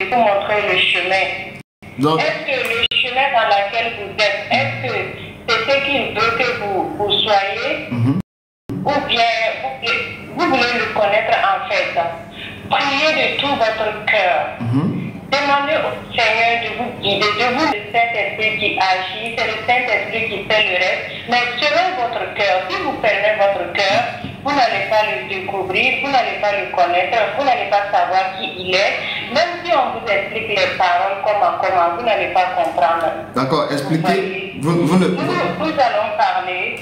vous montrer le chemin. Est-ce que le chemin dans lequel vous êtes, est-ce que c'est ce qu'il veut que vous soyez, ou bien vous voulez le connaître en fait? Priez de tout votre cœur. Demandez au Seigneur de vous guider, de vous le Saint-Esprit qui agit, c'est le Saint-Esprit qui fait le reste, mais selon votre cœur. Si vous fermez votre cœur, vous n'allez pas le découvrir, vous n'allez pas le connaître, vous n'allez pas savoir qui il est. Même si on vous explique les paroles comment, vous n'allez pas comprendre. D'accord, expliquez. Nous allons parler.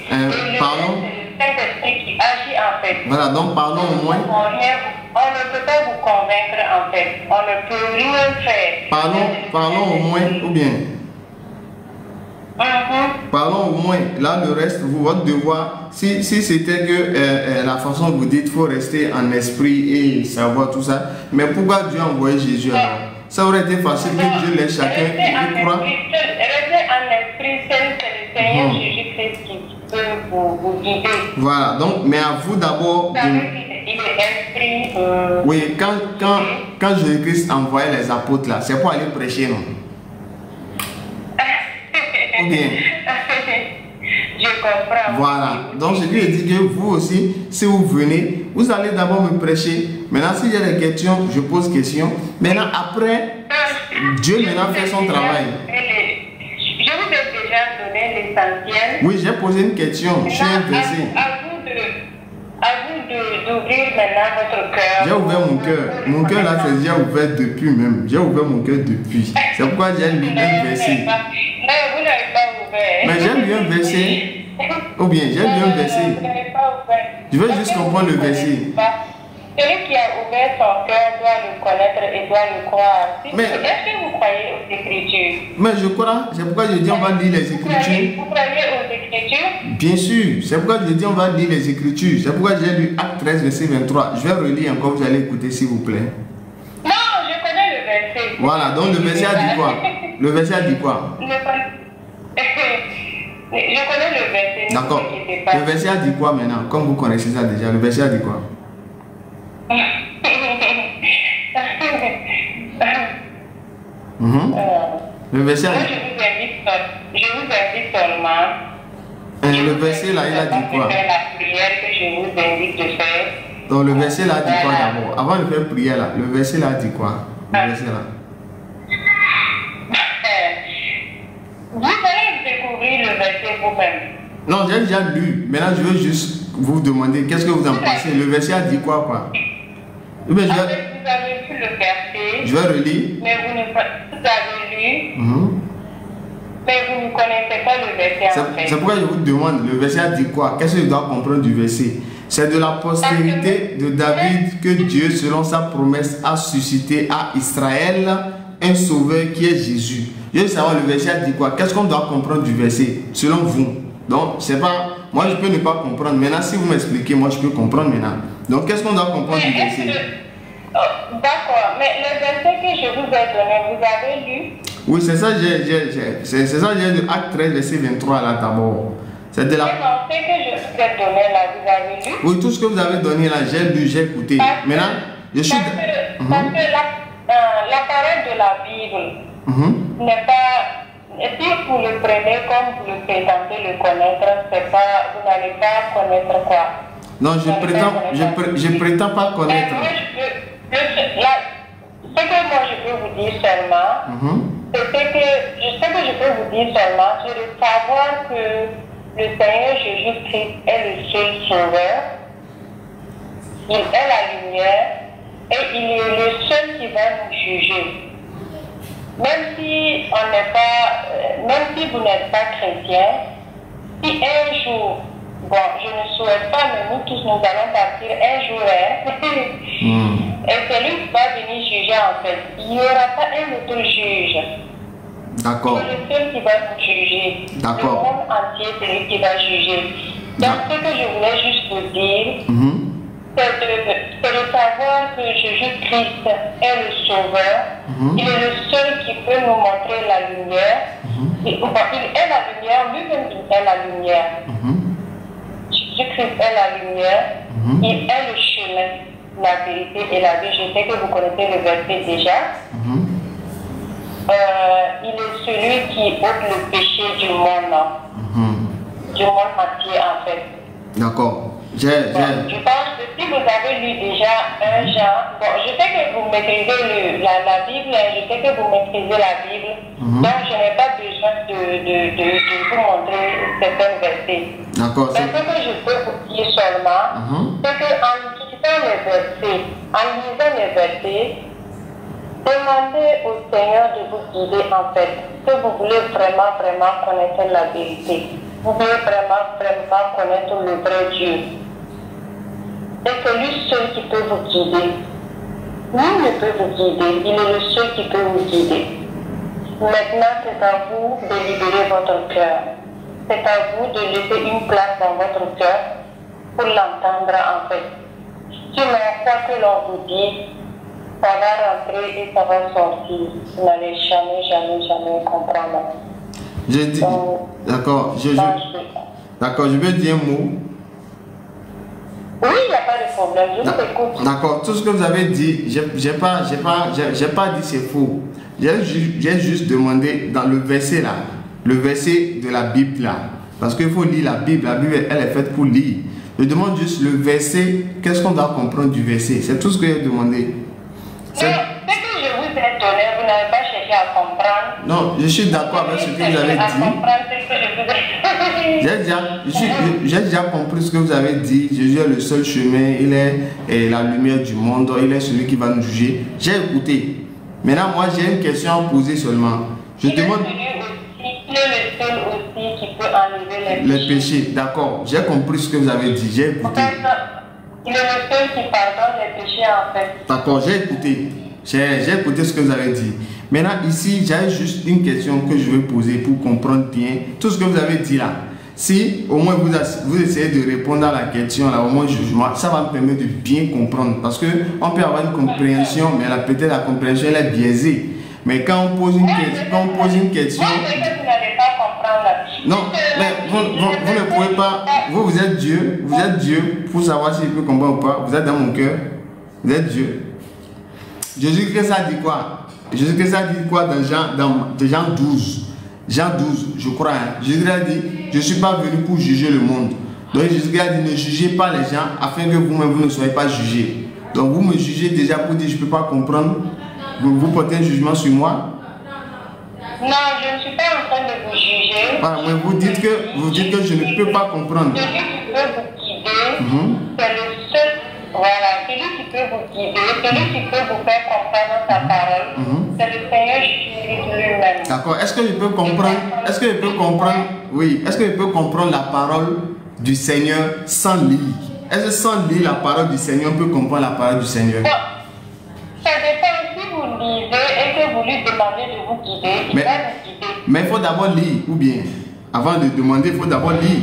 Parlons. C'est le Saint-Esprit qui agit en fait. Voilà, donc parlons au moins. On ne peut pas vous convaincre en fait. On ne peut rien faire. Parlons au moins, ou bien. Parlons au moins. Là, le reste, votre devoir, si c'était que la façon dont vous dites, il faut rester en esprit et savoir tout ça. Mais pourquoi Dieu a envoyé Jésus alors? Ça aurait été facile que Dieu laisse chacun y croire. Rester en esprit, c'est le Seigneur Jésus-Christ qui peut vous guider. Voilà, donc, mais à vous d'abord. Oui, quand Jésus-Christ envoyait les apôtres là, c'est pour aller prêcher, non? Ou bien? Je comprends. Voilà, donc je lui ai dit que vous aussi, si vous venez, vous allez d'abord me prêcher. Maintenant, s'il y a des questions, je pose questions. Maintenant, après, Dieu maintenant fait son travail. Je vous ai déjà donné l'essentiel. Oui, j'ai posé une question. Je suis intéressé. À vous d'ouvrir maintenant votre cœur. J'ai ouvert mon cœur. Mon cœur là, c'est déjà ouvert depuis même. J'ai ouvert mon cœur depuis. C'est pourquoi j'ai lu un verset. Non, vous n'avez pas ouvert. Mais j'ai lu un verset. Ou bien, j'ai lu un verset. Je veux juste comprendre le verset. Celui qui a ouvert son cœur doit le connaître et doit le croire. Mais est-ce que vous croyez aux Écritures? Mais je crois, c'est pourquoi je dis on va lire les Écritures. Vous croyez aux Écritures? Bien sûr, c'est pourquoi je dis on va lire les Écritures. C'est pourquoi j'ai lu Acte 13, verset 23. Je vais relire encore, vous allez écouter s'il vous plaît. Non, je connais le verset. Voilà, donc le verset a dit quoi? Le verset a dit quoi? Je connais le verset. D'accord. Le verset a dit quoi maintenant? Comme vous connaissez ça déjà, le verset a dit quoi? Le verset a dit... Je vous invite seulement. Le verset là, il a dit quoi? La prière que je vous invite de faire. Donc le verset là a dit quoi d'abord? Avant de faire prière là, le verset là a dit quoi? Le verset là. Vous allez découvrir le verset vous-même. Non, j'ai déjà lu. Maintenant, je veux juste vous demander qu'est-ce que vous en pensez. Le verset a dit quoi? Vous avez lu le verset. Je vais relire. Mais vous avez lu. Mais vous ne connaissez pas le verset en fait. C'est pourquoi je vous demande, le verset a dit quoi? Qu'est-ce que je dois comprendre du verset? C'est de la postérité de David que Dieu, selon sa promesse, a suscité à Israël un sauveur qui est Jésus. Je veux savoir, le verset a dit quoi? Qu'est-ce qu'on doit comprendre du verset, selon vous? Donc, c'est pas... Moi, je peux ne pas comprendre. Maintenant, si vous m'expliquez, moi, je peux comprendre maintenant. Donc, qu'est-ce qu'on doit comprendre du verset? D'accord, mais le verset que je vous ai donné, vous avez lu? Oui, c'est ça, c'est ça, j'ai lu Acte 13, verset 23 là d'abord. C'est de la... Ce que je vous ai donné là, vous avez lu? Oui, tout ce que vous avez donné là, j'ai lu, j'ai écouté. Maintenant, je suis... Parce que la parole de la Bible n'est pas... Si vous le prenez comme vous le prétendez le connaître, c'est pas, vous n'allez pas connaître quoi? Non, je prétends pas connaître. Ce que moi je peux vous dire seulement, c'est que je peux vous dire seulement, c'est de savoir que le Seigneur Jésus-Christ est le seul sauveur. Il est la lumière et il est le seul qui va nous juger. Même si vous n'êtes pas chrétien, si un jour, bon, je ne souhaite pas, mais nous tous nous allons partir un jour, et celui qui va venir juger en fait, il n'y aura pas un autre juge. D'accord. C'est le seul qui va nous juger. D'accord. Le monde entier, c'est lui qui va juger. Donc ce que je voulais juste vous dire, c'est de savoir que Jésus-Christ est le Sauveur. Il est le seul qui peut nous montrer la lumière. Il est la lumière, lui-même il est la lumière. Jésus-Christ est la lumière. Il est le chemin, la vérité et la vie. Je sais que vous connaissez le verset déjà. il est celui qui ôte le péché du monde. Du monde entier, en fait. D'accord. Je pense que si vous avez lu déjà 1 Jean, bon, je sais que vous maîtrisez la Bible, je sais que vous maîtrisez la Bible, donc je n'ai pas besoin de vous montrer certains versets. D'accord. Mais ce que je peux vous dire seulement, c'est qu'en lisant les versets, demandez au Seigneur de vous guider en fait, que vous voulez vraiment connaître la vérité. Vous voulez vraiment connaître le vrai Dieu. Et c'est lui seul qui peut vous guider. Lui ne peut vous guider, il est le seul qui peut vous guider. Maintenant, c'est à vous de libérer votre cœur. C'est à vous de laisser une place dans votre cœur pour l'entendre en fait. Sinon, quoi que l'on vous dit, ça va rentrer et ça va sortir. Vous n'allez jamais comprendre. Je dis, d'accord, je veux dire un mot. Oui, il n'y a pas de problème, je vous écoute. D'accord, tout ce que vous avez dit, j'ai pas dit c'est faux. J'ai juste demandé dans le verset là, le verset de la Bible là, parce qu'il faut lire la Bible elle est faite pour lire. Je demande juste le verset, qu'est-ce qu'on doit comprendre du verset, c'est tout ce que j'ai demandé. Ce que je vous ai donné, vous n'avez pas cherché à comprendre. Non, je suis d'accord avec ce que vous avez dit. J'ai déjà compris ce que vous avez dit. Jésus est le seul chemin, il est la lumière du monde, il est celui qui va nous juger. J'ai écouté. Maintenant, moi, j'ai une question à poser seulement. Je demande. Il est le seul aussi qui peut enlever les péchés. D'accord, j'ai compris ce que vous avez dit. J'ai écouté. Il est le seul qui pardonne les péchés en fait. D'accord, j'ai écouté. J'ai écouté ce que vous avez dit. Maintenant, ici, j'ai juste une question que je veux poser pour comprendre bien tout ce que vous avez dit là. Si au moins vous essayez de répondre à la question, là, au moins jugement, ça va me permettre de bien comprendre. Parce qu'on peut avoir une compréhension, mais peut-être la compréhension elle est biaisée. Mais quand on pose une question, non, mais vous ne pouvez pas. Vous êtes Dieu. Vous êtes Dieu pour savoir si je peux comprendre ou pas. Vous êtes dans mon cœur. Vous êtes Dieu. Jésus-Christ a dit quoi? Jésus-Christ a dit quoi dans Jean 12? Jean 12, je crois. Hein? Jésus a dit, je ne suis pas venu pour juger le monde. Donc Jésus a dit, ne jugez pas les gens afin que vous-même vous ne soyez pas jugés. Donc vous me jugez déjà pour dire, je ne peux pas comprendre. Vous portez un jugement sur moi? Non, je ne suis pas en train de vous juger. Ah, mais vous dites que je ne peux pas comprendre. Celui qui peut vous guider, c'est le seul. Voilà, celui qui peut vous guider, celui qui peut vous faire comprendre sa parole, c'est le Seigneur Jésus lui-même. D'accord. Est-ce que je peux comprendre? Est-ce que je peux comprendre la parole du Seigneur sans lire? Est-ce que sans lire la parole du Seigneur, on peut comprendre la parole du Seigneur? Bon, ça dépend. Si vous lisez et que vous lui demandez de vous guider, il va vous guider. Mais il faut d'abord lire, ou bien, avant de demander, il faut d'abord lire.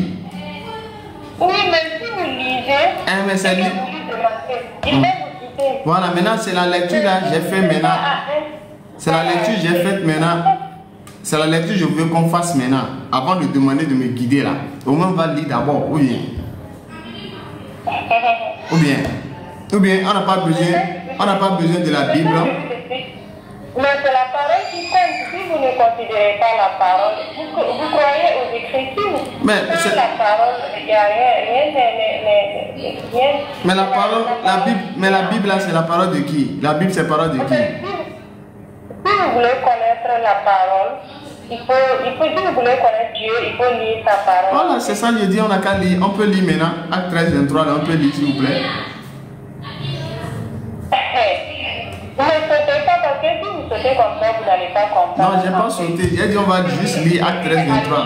Oui, mais si vous lisez, mais c'est et que vous lui demandez, il va vous guider. Voilà, maintenant c'est la lecture là, j'ai fait maintenant. C'est la lecture que j'ai faite maintenant. C'est la lecture que je veux qu'on fasse maintenant, avant de demander de me guider là. Au moins on va lire d'abord, ou bien. Ou bien, on n'a pas besoin de la Bible. Mais c'est la parole qui compte. Si vous ne considérez pas la parole, vous croyez aux Écritures. Mais sans la parole, il n'y a rien. Mais la parole, la Bible là, c'est la parole de qui? La Bible, c'est la parole de qui? Si vous voulez connaître la parole, si vous voulez connaître Dieu, il faut lire sa parole. Voilà, c'est ça que je dis, on n'a qu'à lire. On peut lire maintenant. Acte 13, 23, là, on peut lire, s'il vous plaît. Vous ne sautez pas parce que si vous sautez comme ça, vous n'allez pas comprendre. Non, je n'ai pas sauté. J'ai dit on va juste lire Acte 13, 23.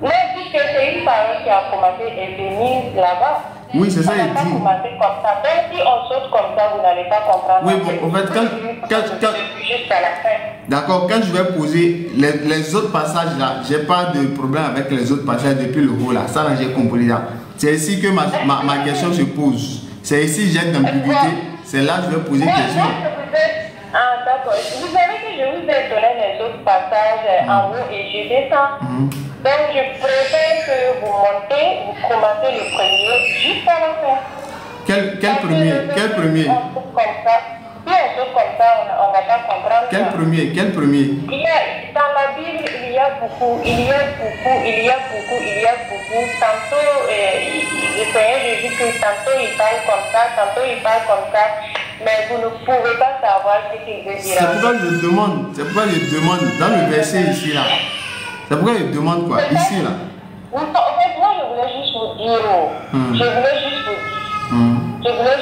Mais puisque c'est une parole qui a commencé et venir là-bas. Oui, c'est ça, il dit. Comme ça. Même si on saute comme ça, vous n'allez pas comprendre. Oui, bon, en fait, jusqu'à la fin. D'accord, quand je vais poser les autres passages là, j'ai pas de problème avec les autres passages depuis le haut là. Ça là, j'ai compris là. C'est ici que ma question se pose. C'est ici j'ai une ambiguïté. C'est là que je vais poser une question. Ah, d'accord. Vous savez que je vous ai donné les autres passages en haut et je descends. Donc, je préfère que vous montez, vous commencez le premier jusqu'à la fin. Quel premier? Comme ça. choses comme ça, on ne va pas comprendre. Quel premier? Quel premier? Dans la Bible, il y a beaucoup. Tantôt, le Seigneur Jésus-Christ, tantôt il parle comme ça, tantôt il parle comme ça. Mais vous ne pouvez pas savoir ce qu'il veut dire. C'est pourquoi je demande dans le verset ici là. C'est pourquoi je demande quoi? Ici là. En fait, moi je voulais juste vous dire. Je voulais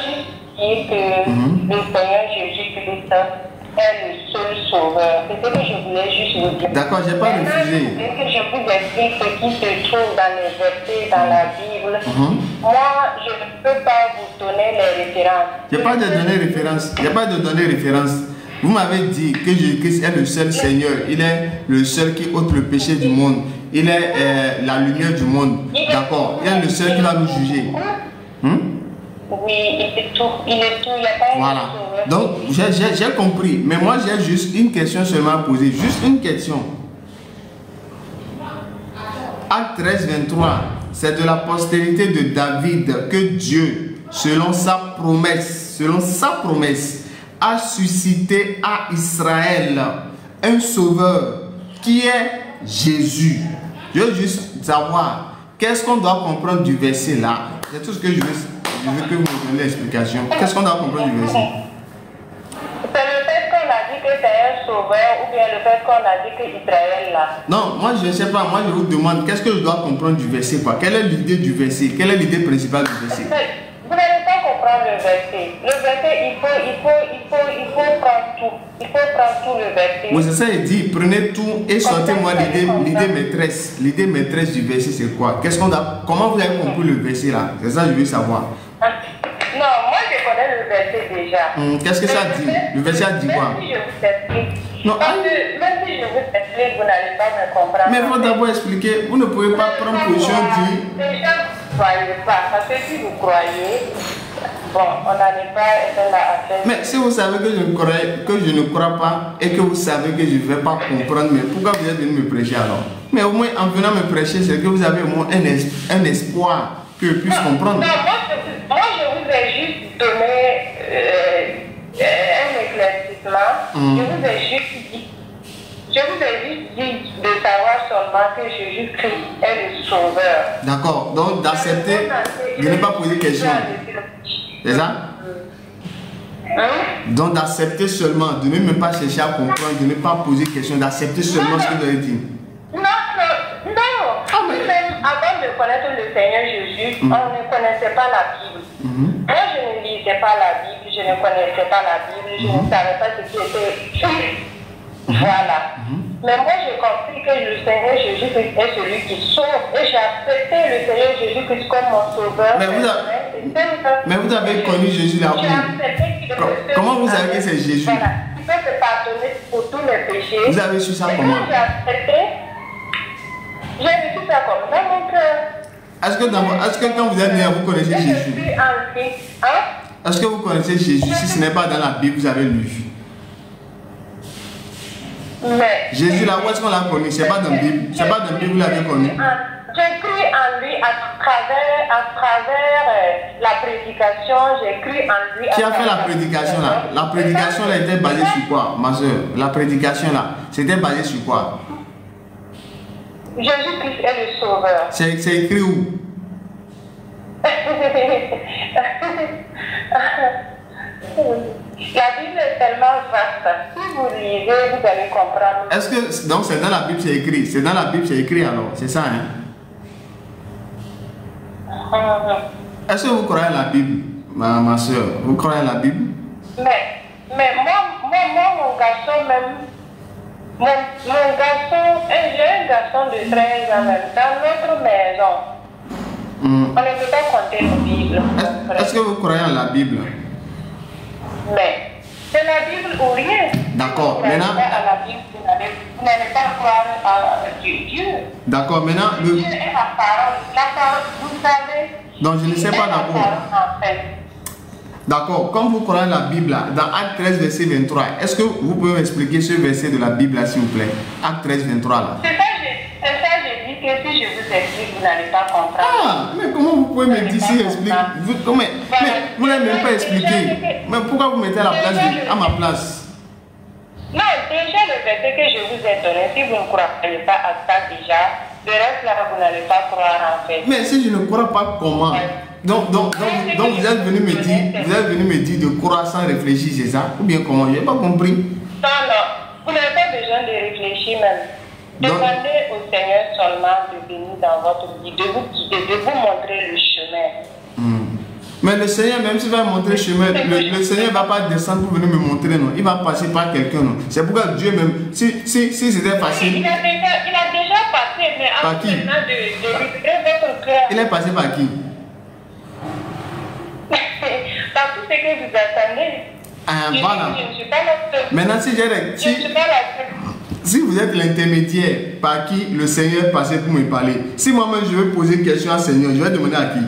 juste dire que le Seigneur Jésus-Christ est le seul sauveur. C'est ce que je voulais juste vous dire. D'accord, j'ai pas refusé. Que je vous explique ce qui se trouve dans les versets, dans la Bible. Moi, je ne peux pas vous donner les références. Il n'y a pas de données références. Vous m'avez dit que Jésus-Christ est le seul Seigneur. Il est le seul qui ôte le péché du monde. Il est la lumière du monde. D'accord. Il est le seul qui va nous juger. Oui, il est tout. Il n'y a pas voilà. Donc, j'ai compris. Mais moi, j'ai juste une question seulement à poser. Juste une question. Acte 13, 23. C'est de la postérité de David que Dieu, selon sa promesse, a suscité à Israël un sauveur qui est Jésus. Je veux juste savoir qu'est-ce qu'on doit comprendre du verset là. C'est tout ce que je veux que vous me donniez l'explication. Qu'est-ce qu'on doit comprendre du verset? C'est le fait qu'on a dit que c'est un sauveur ou bien le fait qu'on a dit que Israël là. Non, moi je ne sais pas. Moi je vous demande qu'est-ce que je dois comprendre du verset quoi. Quelle est l'idée du verset? Quelle est l'idée principale du verset? Vous n'allez pas comprendre le verset. Le verset, il faut prendre tout. Il faut prendre tout le verset. Oui, c'est ça, il dit, prenez tout et sortez-moi l'idée maîtresse. L'idée maîtresse du verset, c'est quoi? Comment vous avez compris le verset là? C'est ça que je veux savoir. Non, moi je connais le verset déjà. Qu'est-ce que ça dit? Le verset a dit quoi? Même si je vous explique, même si je vous explique, vous n'allez pas me comprendre. Mais il faut d'abord expliquer. Vous ne pouvez pas prendre position du... Déjà, vous ne croyez pas. Parce que si vous croyez, bon, on n'allait pas être là à faire. Mais si vous savez que je ne crois pas et que vous savez que je ne vais pas comprendre, mais pourquoi vous êtes venu me prêcher alors? Mais au moins, en venant me prêcher, c'est que vous avez au moins un espoir que je puisse comprendre. Non, moi, je vous ai juste donné un éclaircissement. Je vous ai juste dit de savoir seulement que Jésus-Christ est le sauveur. D'accord. Donc, d'accepter, de ne pas poser de questions. C'est ça? Donc, d'accepter seulement, de ne même pas chercher à comprendre, de ne pas poser de questions, d'accepter seulement ce que vous avez dit. Non. Même avant de connaître le Seigneur Jésus, on ne connaissait pas la Bible. Moi, je ne lisais pas la Bible, je ne connaissais pas la Bible, je ne savais pas ce qui était. Voilà. Mais moi, j'ai compris que le Seigneur Jésus-Christ est celui qui sauve. Et j'ai accepté le Seigneur Jésus-Christ comme mon sauveur. Mais vous avez connu Jésus là. Comment vous savez que c'est Jésus? Voilà. Il peut se pardonner pour tous les péchés. Vous avez su ça comment? J'ai accepté. J'ai reçu ça comme dans mon cœur. Est-ce que quand vous êtes né, vous connaissez Jésus? Est-ce que vous connaissez Jésus? Si ce n'est pas dans la Bible, vous avez lu. Mais Jésus là, où est-ce qu'on l'a connu? C'est pas dans la Bible. C'est pas dans la Bible, vous l'avez connu. J'ai cru en lui à travers la prédication. J'ai cru en lui. Qui a fait la prédication là? La prédication là était basée sur quoi, ma soeur? La prédication là, c'était basé sur quoi? Jésus-Christ est le sauveur. C'est écrit où? La Bible est tellement vaste. Si vous lisez, vous allez comprendre. Est-ce que donc c'est dans la Bible c'est écrit? C'est dans la Bible c'est écrit alors? C'est ça hein? Est-ce que vous croyez à la Bible, ma soeur? Vous croyez à la Bible? Mais moi mon garçon même. Mon garçon, j'ai un garçon de 13 ans même, dans notre maison. On ne peut pas compter la Bible. Est-ce que vous croyez à la Bible? Mais c'est la Bible ou rien. D'accord, maintenant. À la Bible, vous n'allez pas croire à Dieu. D'accord, maintenant. Dieu est la parole. La parole, vous savez. Donc je ne sais pas d'abord. D'accord, comme vous croyez la Bible, là, dans Acte 13, verset 23, est-ce que vous pouvez m'expliquer ce verset de la Bible, s'il vous plaît? Acte 13, 23, là. C'est ça, j'ai dit que si je vous explique, vous n'allez pas comprendre. Ah, mais comment vous pouvez me dire si explique mais vous n'avez même pas expliqué. Mais pourquoi vous mettez à ma place? Non, déjà le verset que je vous ai donné, si vous ne croyez pas à ça déjà, le reste là, vous n'allez pas croire en fait. Mais si je ne crois pas, comment? Donc vous êtes venu me dire de croire sans réfléchir, c'est ça? Ou bien comment? Je n'ai pas compris. Non, vous n'avez pas besoin de réfléchir même. Demandez au Seigneur seulement de venir dans votre vie, de vous guider, de vous montrer le chemin. Mais le Seigneur, même s'il va montrer le chemin, le Seigneur ne va pas descendre pour venir me montrer, non. Il va passer par quelqu'un, non. C'est pourquoi Dieu même, si c'était facile. Il a déjà passé, mais avant maintenant de libérer votre cœur. Il est passé par qui? Par tout ce que vous attendez. Voilà. Je ne suis pas la seule. Maintenant, si vous êtes l'intermédiaire par qui le Seigneur est passé pour me parler, si moi-même je veux poser une question au Seigneur, je vais demander à qui?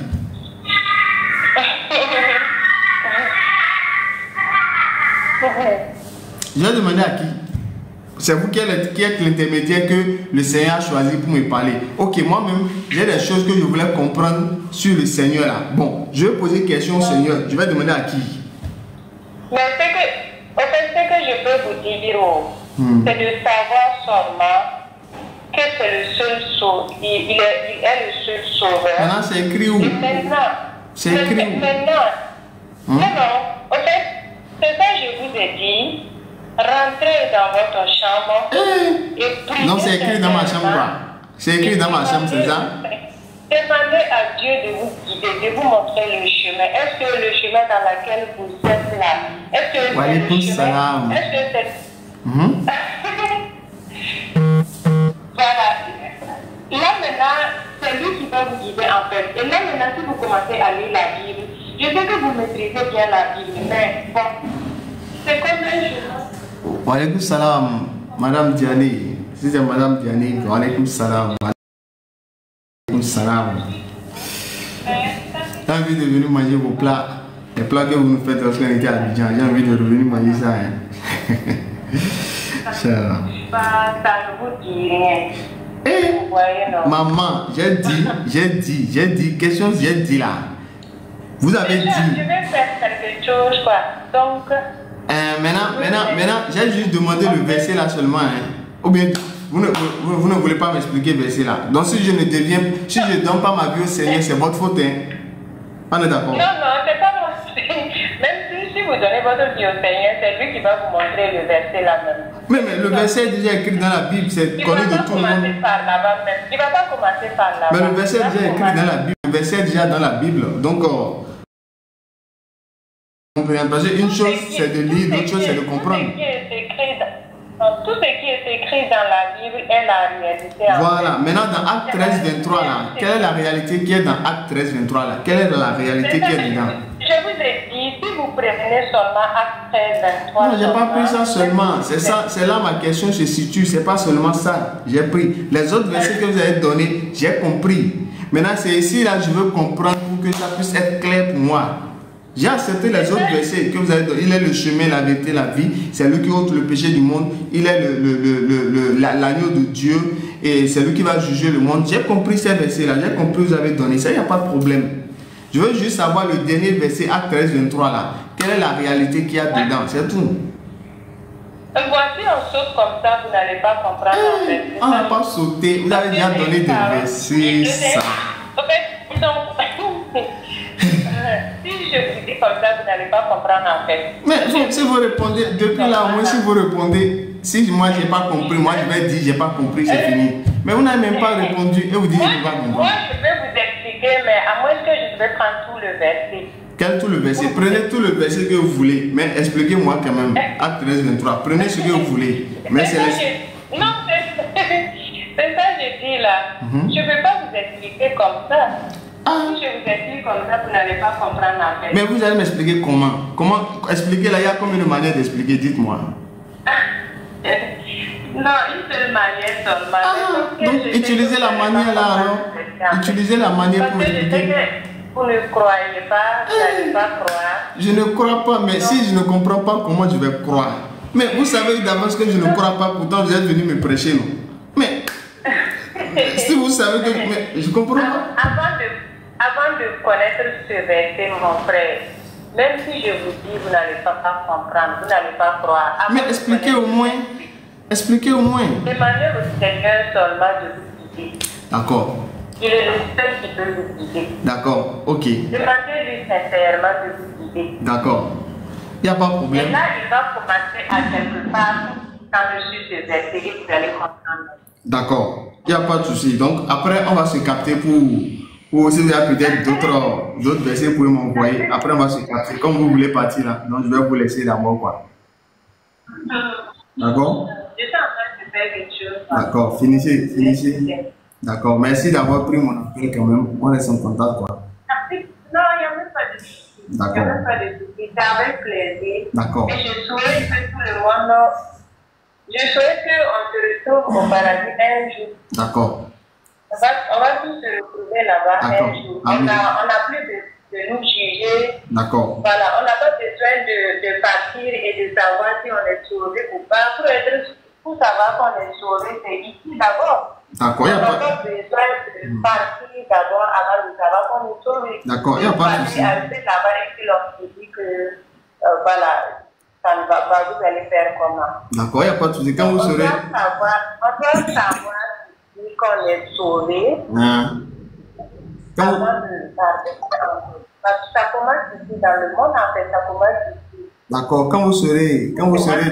Je vais demander à qui? C'est vous qui êtes l'intermédiaire que le Seigneur a choisi pour me parler. Ok, moi-même, j'ai des choses que je voulais comprendre sur le Seigneur là. Bon, je vais poser une question au Seigneur. Je vais demander à qui? Mais ce que je peux vous dire, c'est de savoir seulement que c'est le seul sauveur. Il est le seul sauveur. Maintenant, c'est écrit où? C'est écrit où? Non, en fait, c'est ça que je vous ai dit. Rentrez dans votre chambre et priez. Non, c'est écrit dans ma chambre, quoi. C'est écrit dans ma chambre, c'est ça? Demandez à Dieu de vous guider, de vous montrer le chemin. Est-ce que le chemin dans lequel vous êtes là? Est-ce que c'est le chemin? Est-ce que c'est... Voilà. Là maintenant, c'est lui qui va vous guider en fait. Et là maintenant, si vous commencez à lire la Bible, je sais que vous maîtrisez bien la Bible, mais bon, c'est comme un chemin. Wa alaikum salam, Madame Diani. Si c'est Madame Diani, wa alaikum salam. Wa alaikum salam. J'ai envie de venir manger vos plats. Les plats que vous nous faites lorsqu'on était à Abidjan. J'ai envie de revenir manger ça. Ça ne vous dit rien. Vous voyez, non? Maman, j'ai dit, question j'ai dit là. Vous avez dit. Je vais faire quelque chose, quoi. Donc. Maintenant, j'ai juste demandé le verset là seulement. Ou bien, vous ne voulez pas m'expliquer le verset là. Donc, si je ne donne pas ma vie au Seigneur, c'est votre faute. On est d'accord? Non, c'est pas mon. Même si vous donnez votre vie au Seigneur, c'est lui qui va vous montrer le verset là même. Mais le verset est déjà écrit dans la Bible, c'est connu de tout le monde. Il ne va pas commencer par là-bas. Mais le verset est déjà écrit dans la Bible. Le verset est déjà dans la Bible. Donc, parce qu'une chose c'est de lire, l'autre chose c'est de comprendre. Tout ce qui est écrit dans la Bible est la réalité. Voilà, maintenant dans Acte 13, 23 là, quelle est la réalité qui est dans Acte 13, 23 là? Quelle est la réalité qui est dedans? Je vous ai dit, si vous prenez seulement Acte 13, 23. Non, j'ai pas pris ça seulement. C'est là ma question se situe. C'est pas seulement ça. J'ai pris les autres versets que vous avez donnés, j'ai compris. Maintenant, c'est ici là je veux comprendre pour que ça puisse être clair pour moi. J'ai accepté les autres versets que vous avez donnés. Il est le chemin, la vérité, la vie. C'est lui qui ôte le péché du monde. Il est l'agneau de Dieu. Et c'est lui qui va juger le monde. J'ai compris ces versets-là. J'ai compris que vous avez donné. Ça, il n'y a pas de problème. Je veux juste savoir le dernier verset, Acte 13, 23 là. Quelle est la réalité qu'il y a dedans? C'est tout. Voici on saute comme ça, vous n'allez pas comprendre. En fait. On n'a pas sauté. Vous avez déjà donné des versets. Ça. En fait, si je vous dis comme ça, vous n'allez pas comprendre en fait. Mais si vous répondez, depuis là, moi, si vous répondez, si moi j'ai pas compris, moi je vais dire j'ai pas compris, c'est fini. Mais vous n'avez même pas répondu et vous dites je n'ai pas compris. Moi je vais vous expliquer, mais à moins que je vais prendre tout le verset. Quel tout le verset? Prenez tout le verset que vous voulez, mais expliquez-moi quand même. Acte 13, 23. Prenez ce que vous voulez. Mais c'est non, c'est ça que je dis là. Je ne vais pas vous expliquer comme ça. Si je vous explique comme ça, vous n'allez pas comprendre en fait. Mais vous allez m'expliquer comment? Comment expliquer là? Il y a combien de manières d'expliquer? Dites-moi. Non, une seule manière seulement. Donc utilisez la manière là alors. Utilisez la manière pour expliquer. Vous ne croyez pas, vous n'allez pas croire. Je ne crois pas, mais si je ne comprends pas, comment je vais croire? Mais vous savez d'avance que je ne crois pas, pourtant vous êtes venu me prêcher, non? Mais Si vous savez que... Mais je comprends pas. Avant de connaître ce verset, mon frère, même si je vous dis, vous n'allez pas comprendre, vous n'allez pas croire. Mais expliquez au moins. Expliquez au moins. Demandez au Seigneur seulement de vous guider. D'accord. Il est le seul qui peut vous guider. D'accord, ok. Demandez-lui sincèrement de vous guider. D'accord. Il n'y a pas de problème. Et là, il va commencer à quelque part quand je suis ce verset et vous allez comprendre. D'accord. Il n'y a pas de souci. Donc, après, on va se capter pour si vous avez peut-être d'autres versets, vous pouvez m'envoyer. Après, on va se capter. Comme vous voulez partir là. Donc, je vais vous laisser d'abord, quoi. D'accord? Je suis en train de faire quelque chose. D'accord. Finissez. D'accord. Merci d'avoir pris mon appel quand même. On reste en contact, quoi. Non, il n'y a même pas de souci. D'accord. Il n'y a même pas de souci. C'est avec plaisir. D'accord. Et je souhaite que tout le monde... Je souhaite qu'on se retrouve au paradis un jour. D'accord. On va tous se retrouver là-bas un jour. Amen. On n'a plus de nous juger. D'accord. Voilà, on n'a pas besoin de partir et de savoir si on est sauvé ou pas. Pour savoir qu'on est sauvé, c'est ici d'abord. D'accord, il n'y a pas besoin de partir d'abord avant de savoir qu'on est sauvé. D'accord, il n'y a pas de souci. Arriver là-bas et puis l'on se dit que voilà, ça ne va pas, vous allez faire comment. D'accord, il n'y a pas de souci. Quand vous serez. On doit savoir qu'on est sauvé. Avant de partir. Parce que ça commence ici dans le monde, en fait, ça commence ici. D'accord, quand vous serez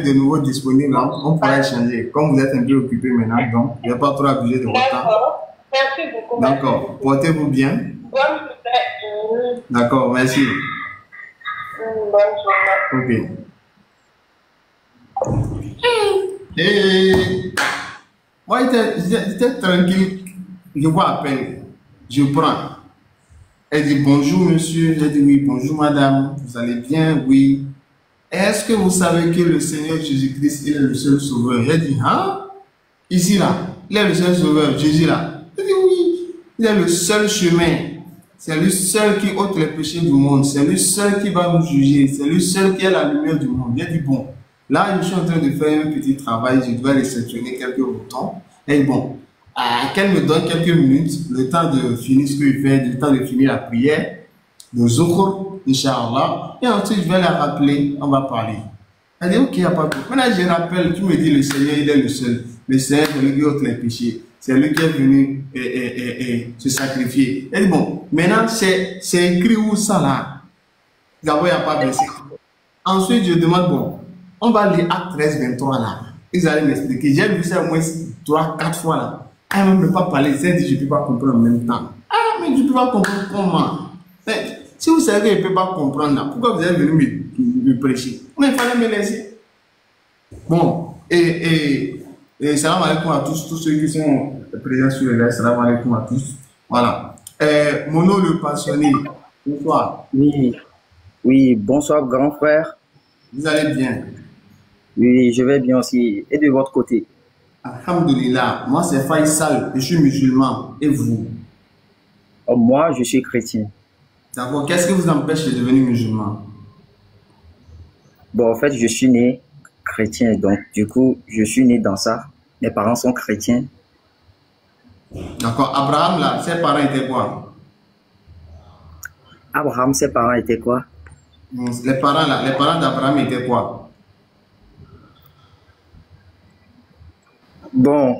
de nouveau disponible, on pourra échanger. Comme vous êtes un peu occupé maintenant, donc il n'y a pas trop abusé de votre temps. D'accord, merci beaucoup. D'accord, portez-vous bien. Bonne journée. D'accord, merci. Bonne journée. Ok. Et moi, j'étais tranquille. Je vois à peine. Je prends. Elle dit bonjour monsieur. J'ai dit oui, bonjour madame. Vous allez bien? Oui. Est-ce que vous savez que le Seigneur Jésus-Christ il est le seul sauveur? J'ai dit, hein? Ici là, il est le seul sauveur, Jésus là. J'ai dit oui, il est le seul chemin. C'est lui seul qui ôte les péchés du monde. C'est lui seul qui va nous juger. C'est lui seul qui est la lumière du monde. J'ai dit bon, là je suis en train de faire un petit travail. Je dois réceptionner quelques boutons. Et bon, qu'elle me donne quelques minutes, le temps de finir ce que je fais, le temps de finir la prière, de Zuhur, Inch'Allah. Et ensuite, je vais la rappeler, on va parler. Elle dit, ok, il n'y a pas de problème. Maintenant, je rappelle, tu me dis, le Seigneur, il est le seul. Le Seigneur, c'est lui qui ôte les péchés. C'est lui qui est venu se sacrifier. Elle dit, bon, maintenant, c'est écrit où ça là? D'abord, il n'y a pas de verset. Ensuite, je demande, bon, on va lire Acte 13, 23 là. Ils allaient m'expliquer. J'ai vu ça au moins 3-4 fois là. Elle ne peut pas parler. Elle dit, je ne peux pas comprendre en même temps. Ah, mais je ne peux pas comprendre comment. Si vous savez que je ne peux pas comprendre là, pourquoi vous êtes venu me prêcher? Mais il fallait me laisser. Bon, et salam alaikum à tous ceux qui sont présents sur le live. Salam alaikum à tous. Voilà. Mono le passionné. Bonsoir. Oui, bonsoir grand frère. Vous allez bien? Oui, je vais bien aussi. Et de votre côté? Alhamdulillah. Moi c'est Faisal, je suis musulman. Et vous? Moi, je suis chrétien. D'accord. Qu'est-ce qui vous empêche de devenir musulman? Bon, en fait, je suis né chrétien. Donc, du coup, je suis né dans ça. Mes parents sont chrétiens. D'accord. Abraham, là, ses parents étaient quoi? Abraham, ses parents étaient quoi? Les parents, là, les parents d'Abraham étaient quoi? Bon,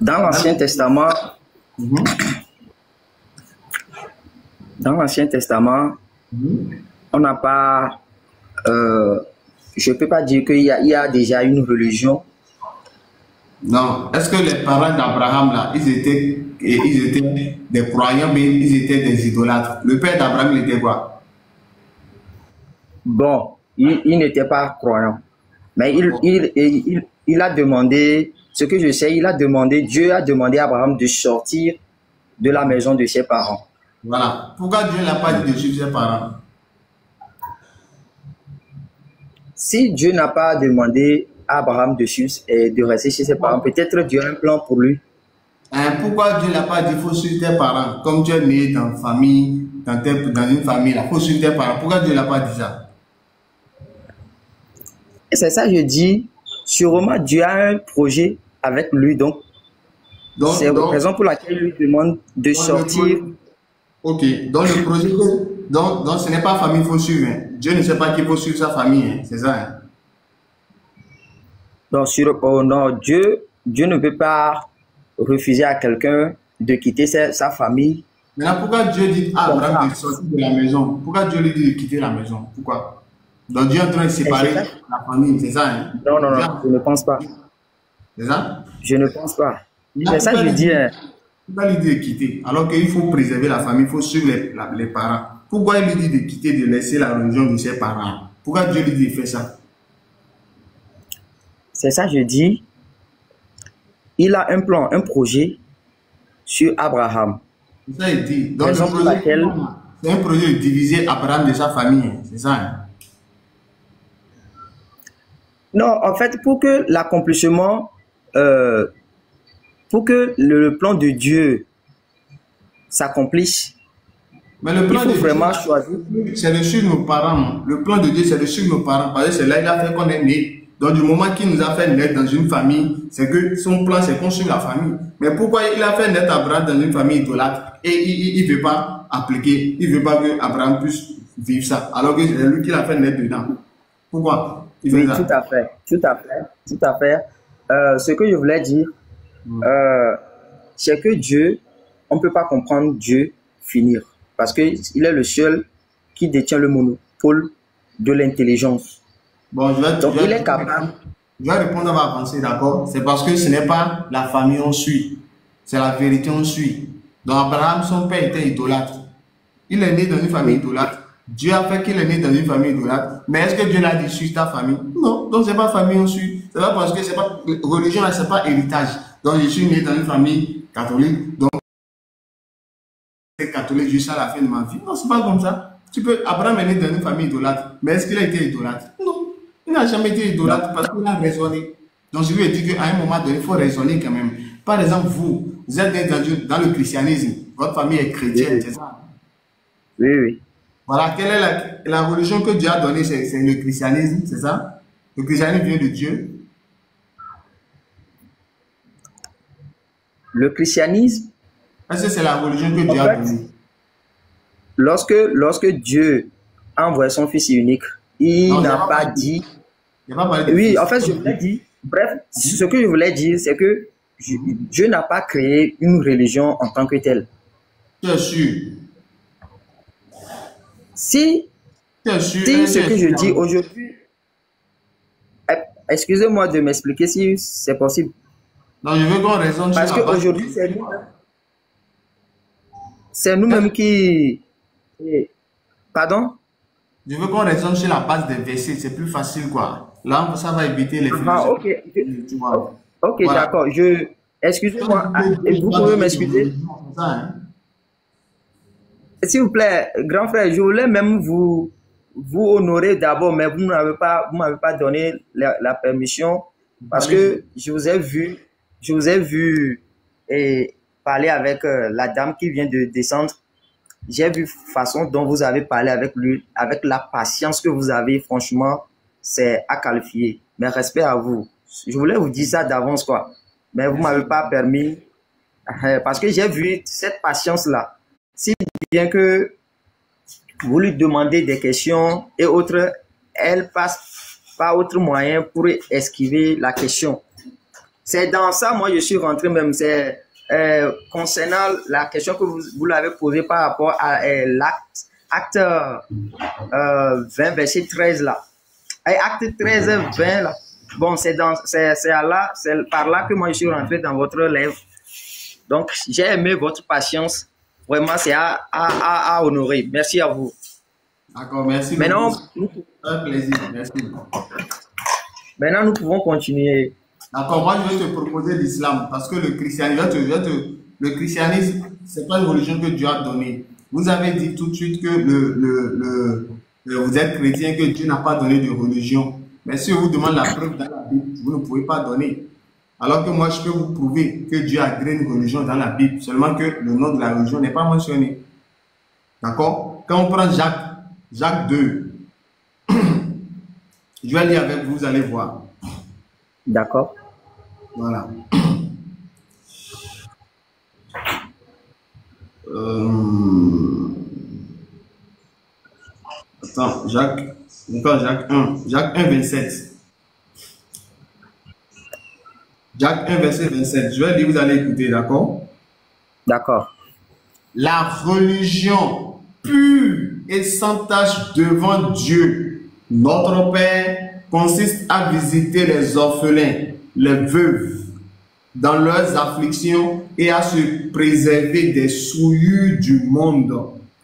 dans l'Ancien Testament... Dans l'Ancien Testament, on n'a pas, je ne peux pas dire qu'il y a déjà une religion. Non. Est-ce que les parents d'Abraham, là, ils étaient des croyants, mais ils étaient des idolâtres? Le père d'Abraham, il était quoi? Bon, il n'était pas croyant. Mais il a demandé, ce que je sais, Dieu a demandé à Abraham de sortir de la maison de ses parents. Voilà. Pourquoi Dieu n'a pas dit de suivre ses parents? Si Dieu n'a pas demandé à Abraham de rester chez ses parents, peut-être Dieu a un plan pour lui. Pourquoi Dieu n'a pas dit qu'il faut suivre tes parents? Comme tu es né dans une famille, il faut suivre tes parents. Pourquoi Dieu n'a pas dit ça? Et c'est ça que je dis. Sûrement, Dieu a un projet avec lui. Donc, C'est la raison pour laquelle il lui demande de sortir. Ok, dans le projet, donc ce n'est pas famille qu'il faut suivre. Hein. Dieu ne sait pas qu'il faut suivre sa famille, hein. C'est ça. Hein. Donc, non, Dieu ne peut pas refuser à quelqu'un de quitter sa famille. Maintenant, pourquoi Dieu dit à Abraham de sortir de la maison? Pourquoi Dieu lui dit de quitter la maison? Pourquoi? Donc Dieu est en train de séparer la famille, c'est ça? Hein? Non, je ne pense pas. C'est ça? Je ne pense pas. C'est ça que je dis. Pourquoi il dit de quitter? Alors qu'il faut préserver la famille, il faut suivre les parents. Pourquoi il lui dit de quitter, de laisser la religion de ses parents? Pourquoi Dieu lui dit de faire ça? C'est ça que je dis. Il a un plan, un projet sur Abraham. C'est ça il dit. Donc c'est un projet de diviser Abraham de sa famille. C'est ça. Hein? Non, en fait, pour que l'accomplissement, pour que le plan de Dieu s'accomplisse, mais le plan il faut vraiment choisir. C'est de suivre nos parents. Le plan de Dieu, c'est de suivre nos parents. Parce que c'est là qu'il a fait qu'on est né. Donc, du moment qu'il nous a fait naître dans une famille, c'est que son plan, c'est qu'on suive la famille. Mais pourquoi il a fait naître Abraham dans une famille idolâtre et il ne veut pas appliquer, il ne veut pas que Abraham puisse vivre ça, alors que c'est lui qui l'a fait naître dedans? Pourquoi? Oui, tout à fait. Ce que je voulais dire, c'est que Dieu, on ne peut pas comprendre Dieu finir. Parce qu'il est le seul qui détient le monopole de l'intelligence. Bon, donc, il est capable. Je vais répondre à ma pensée, d'accord? C'est parce que ce n'est pas la famille on suit, c'est la vérité on suit. Donc, Abraham, son père était idolâtre. Il est né dans une famille idolâtre. Dieu a fait qu'il est né dans une famille idolâtre. Mais est-ce que Dieu l'a dit, suis ta famille? Non, donc c'est pas famille on suit. C'est pas parce que c'est pas religion, c'est pas héritage. Donc, je suis né dans une famille catholique. Donc, catholique jusqu'à la fin de ma vie. Non, c'est pas comme ça. Abraham est né dans une famille idolâtre. Mais est-ce qu'il a été idolâtre? Non. Il n'a jamais été idolâtre parce qu'il a raisonné. Donc je lui ai dit qu'à un moment donné, il faut raisonner quand même. Par exemple, vous êtes né dans le christianisme. Votre famille est chrétienne, c'est ça? Oui. Voilà, quelle est la religion que Dieu a donnée? C'est le christianisme, c'est ça? Le christianisme vient de Dieu. Le christianisme? Est-ce que c'est la religion que Dieu a donnée? Lorsque Dieu a envoyé son Fils unique, il n'a pas dit. Oui, en fait, je voulais dire. Bref, ce que je voulais dire, c'est que Dieu n'a pas créé une religion en tant que telle. Bien sûr. Si ce que je dis aujourd'hui, excusez-moi de m'expliquer si c'est possible. Non, je veux qu'on raisonne. Parce qu'aujourd'hui, c'est nous-mêmes qui. Pardon? Je veux qu'on raisonne sur la base des versets, c'est plus facile quoi. Là, ça va éviter les philosophes. Ok, voilà. D'accord. Excusez-moi, vous pouvez m'excuser? S'il vous plaît, grand frère, je voulais même vous honorer d'abord, mais vous ne m'avez pas donné la permission parce que je vous ai vu parler avec la dame qui vient de descendre. J'ai vu la façon dont vous avez parlé avec lui, avec la patience que vous avez, franchement, c'est à qualifier. Mais respect à vous. Je voulais vous dire ça d'avance, quoi. Mais vous ne m'avez pas permis. Parce que j'ai vu cette patience-là. Si bien que vous lui demandez des questions et autres, elle passe pas autre moyen pour esquiver la question. C'est dans ça, moi, je suis rentré même. C'est concernant la question que vous l'avez posée par rapport à l'acte 20, verset 13 là. Et acte 13, 20 là. Bon, c'est par là que moi je suis rentré dans votre livre. Donc, j'ai aimé votre patience. Vraiment, c'est à honorer. Merci à vous. D'accord, merci. Maintenant, un plaisir, merci. Maintenant, nous pouvons continuer. D'accord, moi je vais te proposer l'islam parce que le christianisme, c'est pas une religion que Dieu a donnée. Vous avez dit tout de suite que vous êtes chrétien, que Dieu n'a pas donné de religion. Mais si on vous demande la preuve dans la Bible, vous ne pouvez pas donner. Alors que moi, je peux vous prouver que Dieu a créé une religion dans la Bible, seulement que le nom de la religion n'est pas mentionné. D'accord? Quand on prend Jacques 2, je vais lire avec vous, vous allez voir. D'accord. Voilà. Attends, Jacques 1. Jacques 1, 27. Jacques 1, verset 27. Je vais dire, vous allez écouter, d'accord? D'accord. La religion pure et sans tache devant Dieu, notre Père, consiste à visiter les orphelins, les veuves, dans leurs afflictions et à se préserver des souillures du monde.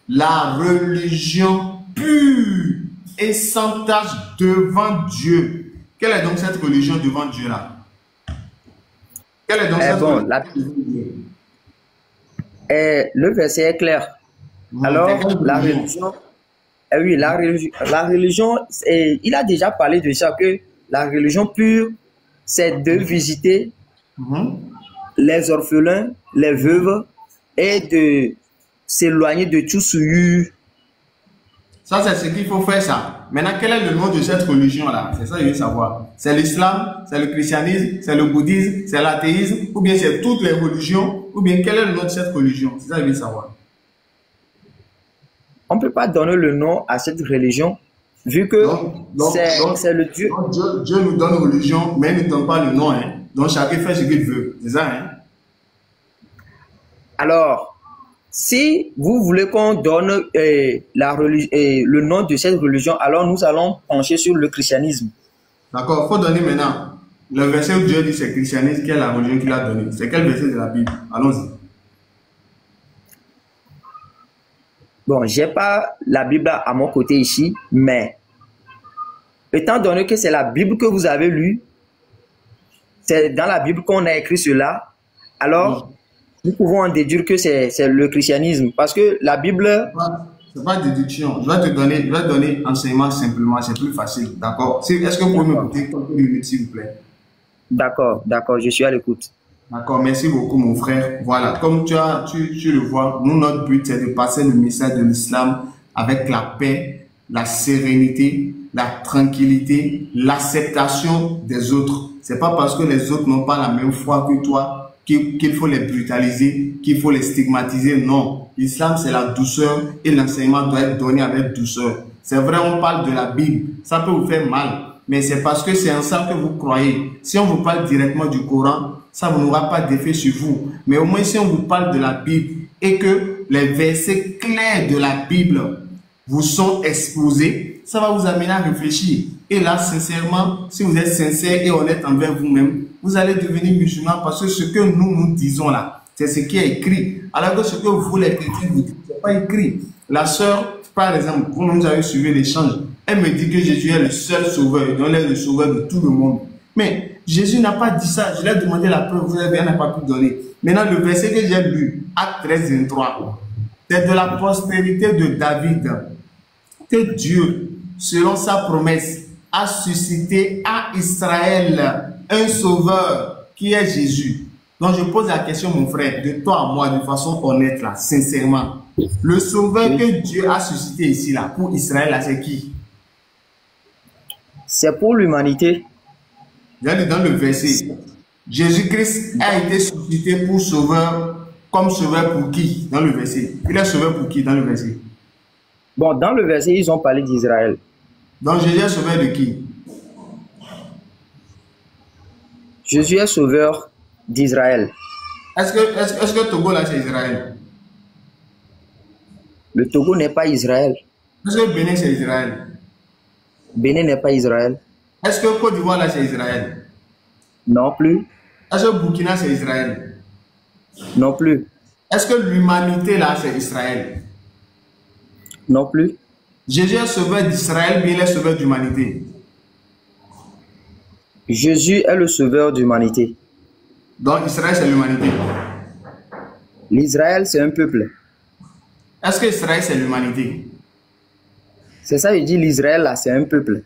La religion pure et sans tache devant Dieu. Quelle est donc cette religion devant Dieu là? Quelle est donc cette religion devant Dieu? Le verset est clair. Alors, la religion, oui, la religion, il a déjà parlé de ça, que la religion pure, c'est de visiter les orphelins, les veuves, et de s'éloigner de tout souillure. Ça, c'est ce qu'il faut faire, ça. Maintenant, quel est le nom de cette religion-là? C'est ça que je veux savoir. C'est l'islam, c'est le christianisme, c'est le bouddhisme, c'est l'athéisme, ou bien c'est toutes les religions, ou bien quel est le nom de cette religion? C'est ça que je veux savoir. On ne peut pas donner le nom à cette religion, vu que c'est le Dieu. Dieu nous donne une religion, mais il ne donne pas le nom. Hein. Donc, chacun fait ce qu'il veut. C'est ça, hein? Alors, si vous voulez qu'on donne le nom de cette religion, alors nous allons pencher sur le christianisme. D'accord, il faut donner maintenant le verset où Dieu dit c'est le christianisme, qui est la religion qu'il a donnée. C'est quel verset de la Bible? Allons-y. Bon, je n'ai pas la Bible à mon côté ici, mais étant donné que c'est la Bible que vous avez lue, c'est dans la Bible qu'on a écrit cela, alors nous pouvons en déduire que c'est le christianisme. Parce que la Bible... Ce n'est pas déduction. Je vais te donner enseignement simplement, c'est plus facile. D'accord? Est-ce que vous pouvez m'écouter quelques minutes, s'il vous plaît? D'accord, je suis à l'écoute. D'accord, merci beaucoup mon frère. Voilà, comme tu le vois, nous, notre but c'est de passer le message de l'islam avec la paix, la sérénité, la tranquillité, l'acceptation des autres. C'est pas parce que les autres n'ont pas la même foi que toi qu'il faut les brutaliser, qu'il faut les stigmatiser. Non, l'islam c'est la douceur et l'enseignement doit être donné avec douceur. C'est vrai, on parle de la Bible, ça peut vous faire mal, mais c'est parce que c'est en ça que vous croyez. Si on vous parle directement du Coran, ça n'aura pas d'effet sur vous. Mais au moins, si on vous parle de la Bible et que les versets clairs de la Bible vous sont exposés, ça va vous amener à réfléchir. Et là, sincèrement, si vous êtes sincère et honnête envers vous-même, vous allez devenir musulman parce que ce que nous disons là, c'est ce qui est écrit. Alors que ce que vous, les chrétiens, vous dites, ce n'est pas écrit. La sœur, par exemple, quand nous avons suivi l'échange, elle me dit que Jésus est le seul sauveur, donc elle est le sauveur de tout le monde. Mais Jésus n'a pas dit ça. Je lui ai demandé la preuve, elle n'a pas pu donner. Maintenant, le verset que j'ai lu, Acte 13, 23, c'est de la postérité de David que Dieu, selon sa promesse, a suscité à Israël un sauveur qui est Jésus. Donc je pose la question, mon frère, de toi à moi, de façon honnête, là, sincèrement. Le sauveur que Dieu a suscité ici, là, pour Israël, là, c'est qui? C'est pour l'humanité. J'ai lu dans le verset, Jésus-Christ a été suscité pour sauveur, comme sauveur pour qui dans le verset? Il est sauveur pour qui dans le verset? Bon, dans le verset, ils ont parlé d'Israël. Donc Jésus est sauveur de qui? Jésus est sauveur d'Israël. Est-ce que Togo là c'est Israël? Le Togo n'est pas Israël. Est-ce que Bénin c'est Israël? Bénin n'est pas Israël. Est-ce que Côte d'Ivoire là c'est Israël? Non plus. Est-ce que Burkina c'est Israël? Non plus. Est-ce que l'humanité là c'est Israël? Non plus. Jésus est sauveur d'Israël, mais il est sauveur d'humanité. Jésus est le sauveur d'humanité. Donc Israël c'est l'humanité. L'Israël c'est un peuple. Est-ce que Israël c'est l'humanité? C'est ça, il dit l'Israël là c'est un peuple.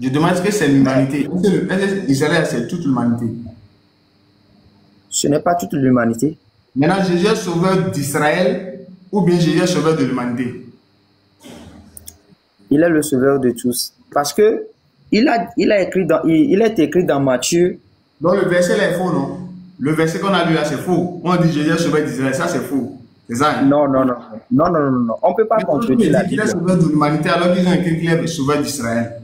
Je demande ce que c'est l'humanité. Est-ce que Israël c'est toute l'humanité? Ce n'est pas toute l'humanité. Maintenant Jésus est sauveur d'Israël ou bien Jésus est sauveur de l'humanité? Il est le sauveur de tous. Parce que il est écrit dans Matthieu. Donc le verset là est faux, non? Le verset qu'on a lu là c'est faux. On dit Jésus est sauveur d'Israël, ça c'est faux. C'est ça, hein? Non, non, non. Non, non, non, non. On ne peut pas Mais quand tu me contredire la dis qu'il est Bible. sauveur de l'humanité alors qu'ils ont écrit qu'il est sauveur d'Israël.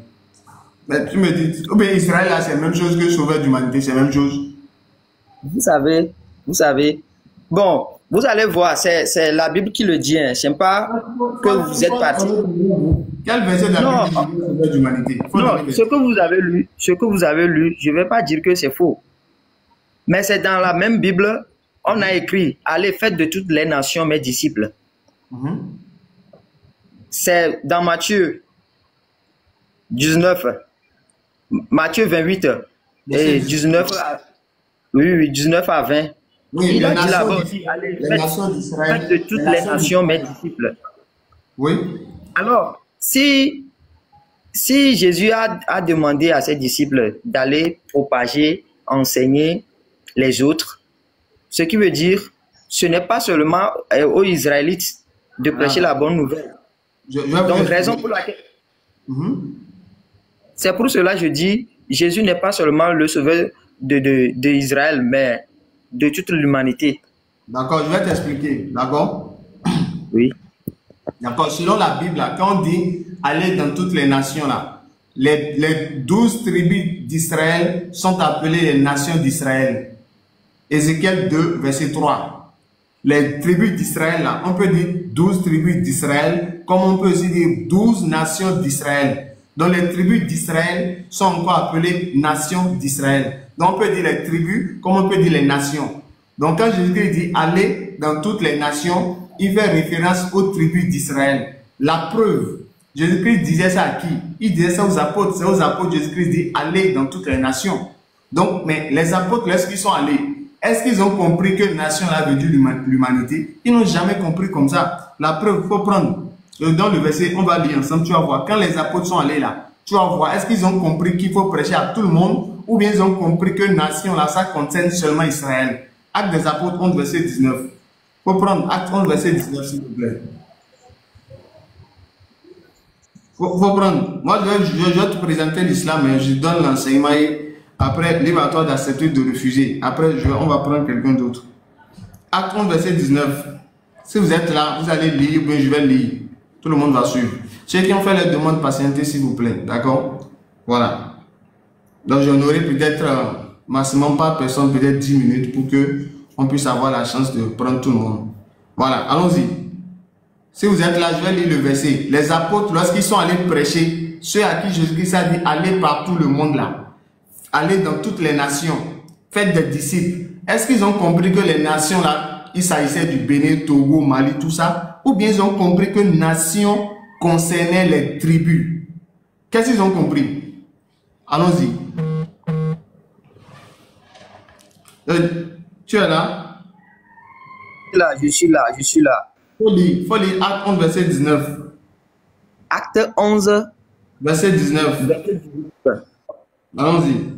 Mais tu me dis, ou bien Israël là, c'est la même chose que sauveur d'humanité, c'est la même chose. Vous savez. Bon, vous allez voir, c'est la Bible qui le dit. Hein. Je n'aime pas que vous êtes parti. Quel verset de la Bible dit sauveur d'humanité? Non, ce que vous avez lu, je ne vais pas dire que c'est faux. Mais c'est dans la même Bible, on a écrit, allez, faites de toutes les nations mes disciples. C'est dans Matthieu 19, Matthieu 28 et 19 à, oui, 19 à 20. Oui, Il a dit là-bas aussi, allez, faites de toutes les nations mes disciples. Oui. Alors, si Jésus a demandé à ses disciples d'aller propager, enseigner les autres, ce qui veut dire, ce n'est pas seulement aux Israélites de prêcher la bonne nouvelle. Donc, raison pour laquelle... C'est pour cela que je dis, Jésus n'est pas seulement le sauveur d'Israël, mais de toute l'humanité. D'accord, je vais t'expliquer. D'accord? Oui. D'accord, selon la Bible, là, quand on dit aller dans toutes les nations, là, les 12 tribus d'Israël sont appelées les nations d'Israël. Ézéchiel 2, verset 3. Les tribus d'Israël, là, on peut dire 12 tribus d'Israël, comme on peut aussi dire 12 nations d'Israël. Donc les tribus d'Israël sont encore appelées nations d'Israël. Donc on peut dire les tribus, comme on peut dire les nations. Donc quand Jésus dit aller dans toutes les nations, il fait référence aux tribus d'Israël. La preuve, Jésus-Christ disait ça à qui? Il disait ça aux apôtres. C'est aux apôtres Jésus-Christ dit aller dans toutes les nations. Donc, mais les apôtres, lorsqu'ils sont allés, est-ce qu'ils ont compris que nation là veut dire l'humanité? Ils n'ont jamais compris comme ça. La preuve, il faut prendre. Dans le verset, on va lire ensemble, tu vas voir. Quand les apôtres sont allés là, tu vas voir, est-ce qu'ils ont compris qu'il faut prêcher à tout le monde ou bien ils ont compris que nation là, ça concerne seulement Israël? Actes des apôtres 11, verset 19. Il faut prendre Acte 11, verset 19, s'il vous plaît. Faut prendre. Moi, je vais te présenter l'islam et je donne l'enseignement et après, libre à toi d'accepter de refuser. Après, on va prendre quelqu'un d'autre. Acte 11, verset 19. Si vous êtes là, vous allez lire, bien je vais lire. Tout le monde va suivre. Ceux qui ont fait les demandes, patientez s'il vous plaît. D'accord? Voilà. Donc, j'en aurai peut-être maximum par personne, peut-être 10 minutes pour que on puisse avoir la chance de prendre tout le monde. Voilà, allons-y. Si vous êtes là, je vais lire le verset. Les apôtres, lorsqu'ils sont allés prêcher, ceux à qui Jésus-Christ a dit, allez partout le monde là. Allez dans toutes les nations. Faites des disciples. Est-ce qu'ils ont compris que les nations là, il s'agissait du Bénin, Togo, Mali, tout ça? Ou bien ils ont compris que nation concernait les tribus? Qu'est-ce qu'ils ont compris? Allons-y. Tu es là? Je suis là. Faut lire Acte 11, verset 19. Acte 11, verset 19. Allons-y.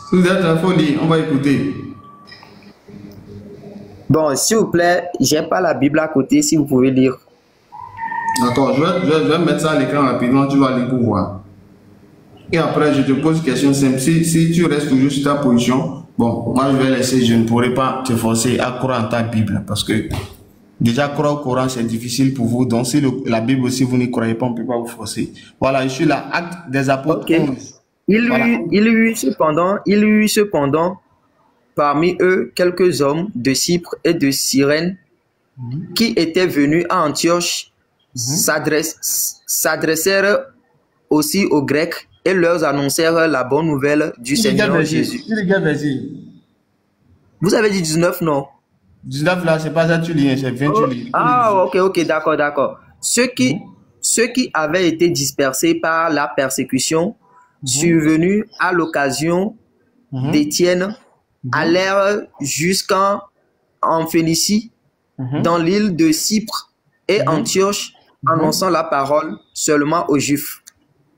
Si vous êtes là, il faut lire, on va écouter. Bon, s'il vous plaît, j'ai pas la Bible à côté, si vous pouvez lire. D'accord, je vais mettre ça à l'écran rapidement, tu vas lire pour voir. Et après, je te pose une question simple. Si tu restes toujours sur ta position, bon, moi je vais laisser, je ne pourrai pas te forcer à croire en ta Bible parce que déjà croire au Coran c'est difficile pour vous. Donc si la Bible aussi vous n'y croyez pas, on ne peut pas vous forcer. Voilà, je suis là, Acte des apôtres. Okay. Il y eut cependant parmi eux quelques hommes de Cypre et de Cyrène qui étaient venus à Antioche, s'adressèrent aussi aux Grecs et leur annoncèrent la bonne nouvelle du Seigneur Jésus. Vous avez dit 19, non? 19 là, c'est pas ça, tu lis, c'est 20, tu lis. Ah, ok, d'accord. Ceux qui avaient été dispersés par la persécution survenue à l'occasion d'Étienne allèrent jusqu'en Phénicie, dans l'île de Cypre et Antioche, annonçant la parole seulement aux Juifs.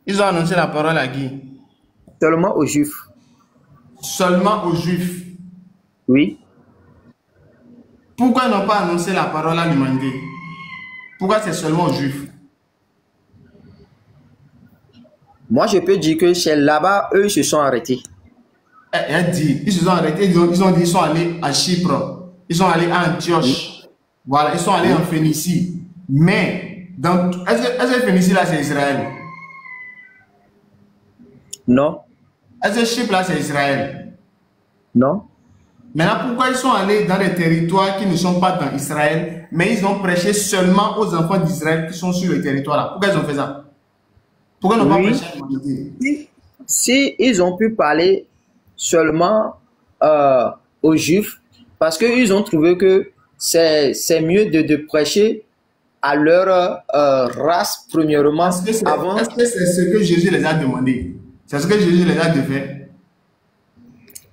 Ils ont annoncé la parole à qui? Seulement aux Juifs. Seulement aux Juifs. Oui. Pourquoi ils n'ont pas annoncé la parole à l'humanité? Pourquoi c'est seulement aux Juifs? Moi, je peux dire que c'est là-bas, eux, ils se sont arrêtés. Elle dit, ils se sont arrêtés, ils ont dit, ils sont allés à Chypre, ils sont allés à Antioche, voilà, ils sont allés en Phénicie. Mais, est-ce que Phénicie là, c'est Israël? Non. Est-ce que Chypre là, c'est Israël? Non. Maintenant, pourquoi ils sont allés dans des territoires qui ne sont pas dans Israël, mais ils ont prêché seulement aux enfants d'Israël qui sont sur le territoire là? Pourquoi ils ont fait ça? Pourquoi ils n'ont pas prêché à l'humanité? Si ils ont pu parler seulement aux Juifs, parce qu'ils ont trouvé que c'est mieux de prêcher à leur race premièrement. Est-ce que c'est ce que Jésus les a demandé? C'est ce que Jésus les a fait?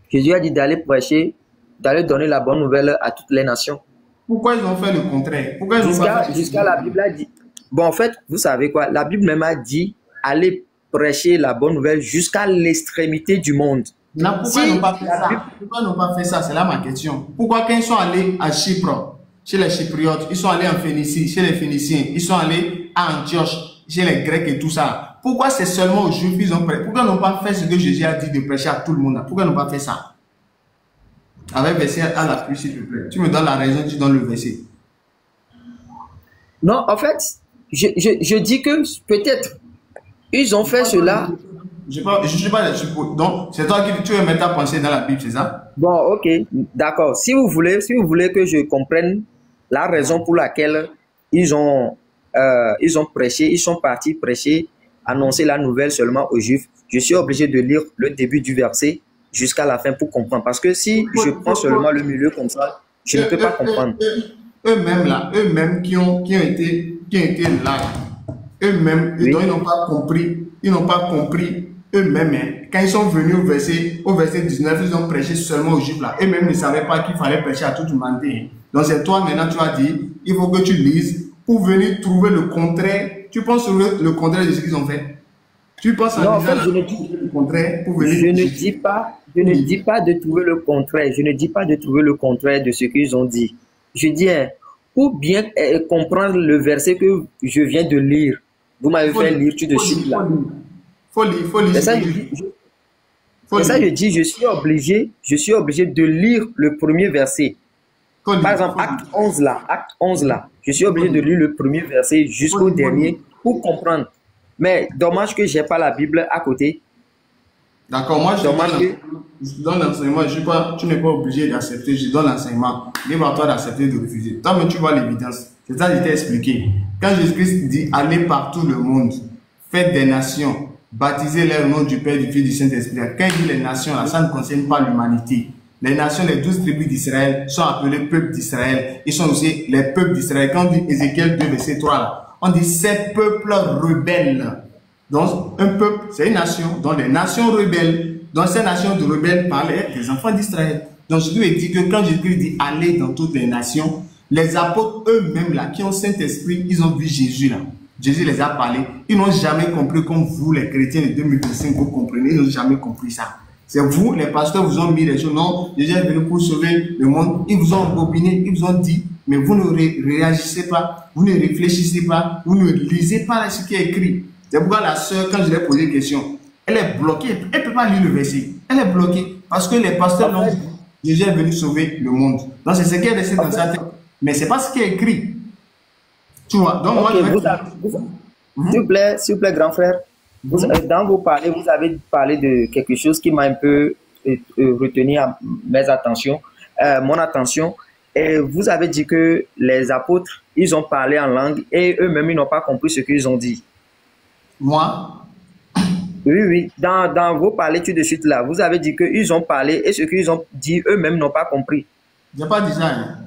Jésus a dit d'aller prêcher, d'aller donner la bonne nouvelle à toutes les nations. Pourquoi ils ont fait le contraire? Jusqu'à la Bible a dit. Bon, en fait, vous savez quoi? La Bible même a dit aller prêcher la bonne nouvelle jusqu'à l'extrémité du monde. Non, pourquoi ils n'ont pas fait ça? Pourquoi ils n'ont pas fait ça? C'est là ma question. Pourquoi quand ils sont allés à Chypre, chez les Chypriotes, ils sont allés en Phénicie, chez les Phéniciens, ils sont allés à Antioche, chez les Grecs et tout ça? Pourquoi c'est seulement aux Juifs qu'ils ont prêché? Pourquoi ils n'ont pas fait ce que Jésus a dit de prêcher à tout le monde? Pourquoi ils n'ont pas fait ça? Avec verset à l'appui, s'il te plaît. Tu me donnes la raison, tu donnes le verset. Non, en fait, je dis que peut-être ils ont fait cela. Je ne suis pas donc, c'est toi qui tu veux mettre ta pensée dans la Bible, c'est ça? Bon, ok, d'accord. Si vous voulez que je comprenne la raison pour laquelle ils ont prêché, ils sont partis prêcher, annoncer la nouvelle seulement aux Juifs, je suis obligé de lire le début du verset jusqu'à la fin pour comprendre. Parce que si je prends seulement le milieu comme ça, je ne peux pas comprendre. Eux-mêmes qui ont été là, eux-mêmes, oui. Ils n'ont pas compris eux-mêmes. Hein. Quand ils sont venus au verset 19, ils ont prêché seulement aux Juifs là. Eux-mêmes ne savaient pas qu'il fallait prêcher à toute l'humanité. Donc c'est toi maintenant, tu as dit, il faut que tu lises pour venir trouver le contraire. Tu penses sur le contraire de ce qu'ils ont fait? Tu penses non, en fait, je ne dis le contraire pour venir. Je ne dis pas de trouver le contraire. Je ne dis pas de trouver le contraire de ce qu'ils ont dit. Je dis, pour bien comprendre le verset que je viens de lire, vous m'avez fait lire tout de suite là. Faut lire. C'est ça, je dis, je suis obligé de lire le premier verset. Par exemple, acte 11 là, je suis obligé de lire le premier verset jusqu'au dernier pour comprendre. Mais dommage que j'ai pas la Bible à côté. D'accord, moi je donne l'enseignement, tu n'es pas obligé d'accepter, je donne l'enseignement. Libre à toi d'accepter de refuser. Toi-même tu vois l'évidence. C'est ça que je t'ai expliqué. Quand Jésus-Christ dit allez par tout le monde, faites des nations, baptisez-les au nom du Père, du Fils, du Saint-Esprit. Quand il dit les nations, là, ça ne concerne pas l'humanité. Les nations, les 12 tribus d'Israël sont appelées peuples d'Israël. Ils sont aussi les peuples d'Israël. Quand on dit Ézéchiel 2, verset 3, là, on dit ces peuples rebelles. Donc, un peuple, c'est une nation. Donc, les nations rebelles. Donc, ces nations de rebelles parlaient des enfants d'Israël. Donc, je lui ai dit que quand Jésus dit aller dans toutes les nations, les apôtres eux-mêmes, là, qui ont Saint-Esprit, ils ont vu Jésus, là. Jésus les a parlé. Ils n'ont jamais compris comme vous, les chrétiens de 2025, vous comprenez. Ils n'ont jamais compris ça. C'est vous, les pasteurs, vous ont mis les choses. Non, Jésus est venu pour sauver le monde. Ils vous ont embobiné, ils vous ont dit, mais vous ne réagissez pas, vous ne réfléchissez pas, vous ne lisez pas ce qui est écrit. C'est pourquoi la sœur, quand je lui ai posé une question, elle est bloquée. Elle ne peut pas lire le verset. Elle est bloquée parce que les pasteurs l'ont dit. Jésus est venu sauver le monde. Donc c'est ce qui est resté dans sa tête. Mais ce n'est pas ce qui est écrit. Tu vois. Donc moi, s'il vous plaît, grand frère. Dans vos parler, vous avez parlé de quelque chose qui m'a un peu retenu à mon attention. Et vous avez dit que les apôtres, ils ont parlé en langue et eux-mêmes, ils n'ont pas compris ce qu'ils ont dit. Moi? Oui. Dans vos parler tout de suite là, vous avez dit qu'ils ont parlé et ce qu'ils ont dit, eux-mêmes n'ont pas compris. Je n'ai pas dit ça. Hein.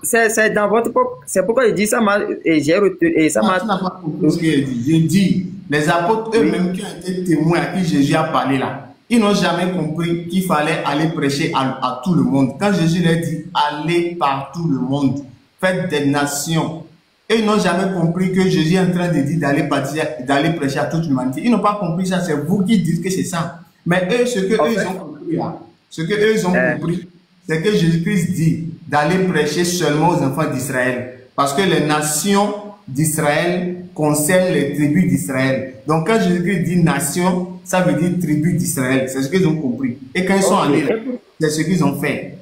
C'est dans votre... C'est pourquoi je dis ça j'ai retenu... Et ça m'a... Tu n'as pas compris ce qu'il dit. Je dis, les apôtres eux-mêmes qui ont été témoins à qui Jésus a parlé là, ils n'ont jamais compris qu'il fallait aller prêcher à tout le monde. Quand Jésus leur dit, allez par tout le monde, faites des nations. Et ils n'ont jamais compris que Jésus est en train de dire d'aller prêcher à toute l'humanité. Ils n'ont pas compris ça, c'est vous qui dites que c'est ça. Mais eux, ce que eux, ils ont compris là, Ce que eux ont compris, c'est que Jésus-Christ dit d'aller prêcher seulement aux enfants d'Israël. Parce que les nations d'Israël concernent les tribus d'Israël. Donc quand Jésus-Christ dit nation, ça veut dire tribu d'Israël. C'est ce qu'ils ont compris. Et quand ils sont allés là, c'est ce qu'ils ont fait.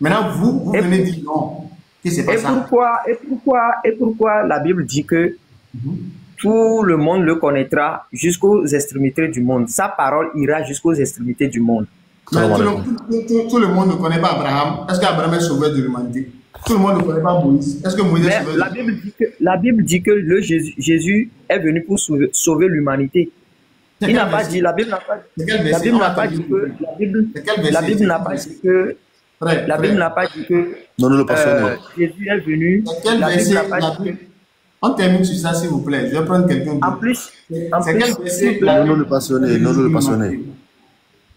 Maintenant, vous venez dire non. Que c'est pas ça. Pourquoi la Bible dit que tout le monde le connaîtra jusqu'aux extrémités du monde. Sa parole ira jusqu'aux extrémités du monde. Mais tout le monde ne connaît pas Abraham. Est-ce qu'Abraham est sauveur de l'humanité? Tout le monde ne connaît pas Moïse. Est-ce que Moïse est sauveur de l'humanité? La Bible dit que Jésus est venu pour sauver l'humanité. Il n'a pas dit, la Bible n'a pas dit que, la Bible n'a pas dit que, Jésus est venu. La Bible n'a pas dit que. On termine sur ça, s'il vous plaît. Je vais prendre quelqu'un d'autre. En plus, non, le passionné.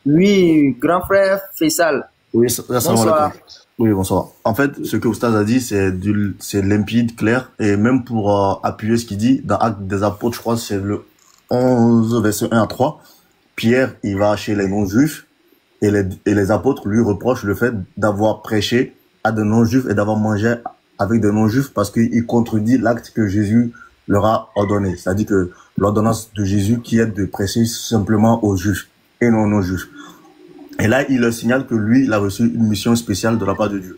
Oui, grand frère Faisal. Oui, bonsoir. Oui, bonsoir. En fait, ce que Oustaz a dit, c'est limpide, clair, et même pour appuyer ce qu'il dit, dans Actes des Apôtres, je crois, c'est le 11, verset 1 à 3, Pierre, il va chez les non-juifs, et les apôtres lui reprochent le fait d'avoir prêché à des non-juifs et d'avoir mangé avec des non-juifs parce qu'il contredit l'acte que Jésus leur a ordonné. C'est-à-dire que l'ordonnance de Jésus qui est de prêcher simplement aux juifs et non aux non-juifs. Et là, il leur signale que lui, il a reçu une mission spéciale de la part de Dieu.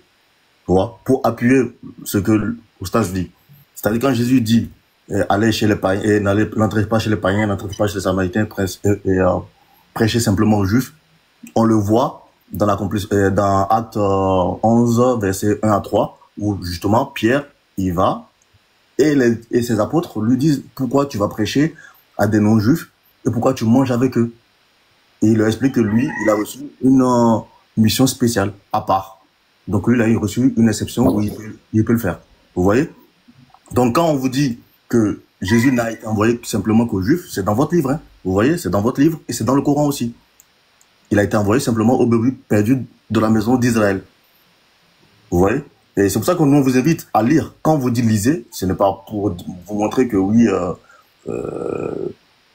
Tu vois, pour appuyer ce que Oustaz dit. C'est-à-dire quand Jésus dit allez chez les païens, n'entrez pas chez les païens, n'entrez pas chez les Samaritains, prêchez simplement aux juifs. On le voit dans Acte 11, verset 1 à 3, où justement Pierre, il va, et ses apôtres lui disent pourquoi tu vas prêcher à des non-juifs et pourquoi tu manges avec eux. Et il leur explique que lui, il a reçu une mission spéciale à part. Donc lui, il a reçu une exception où il peut le faire. Vous voyez? Donc quand on vous dit que Jésus n'a été envoyé simplement qu'aux Juifs, c'est dans votre livre. Hein. Vous voyez? C'est dans votre livre et c'est dans le Coran aussi. Il a été envoyé simplement aux brebis perdus de la maison d'Israël. Vous voyez? Et c'est pour ça que nous, on vous invite à lire. Quand on vous dit lisez, ce n'est pas pour vous montrer que oui,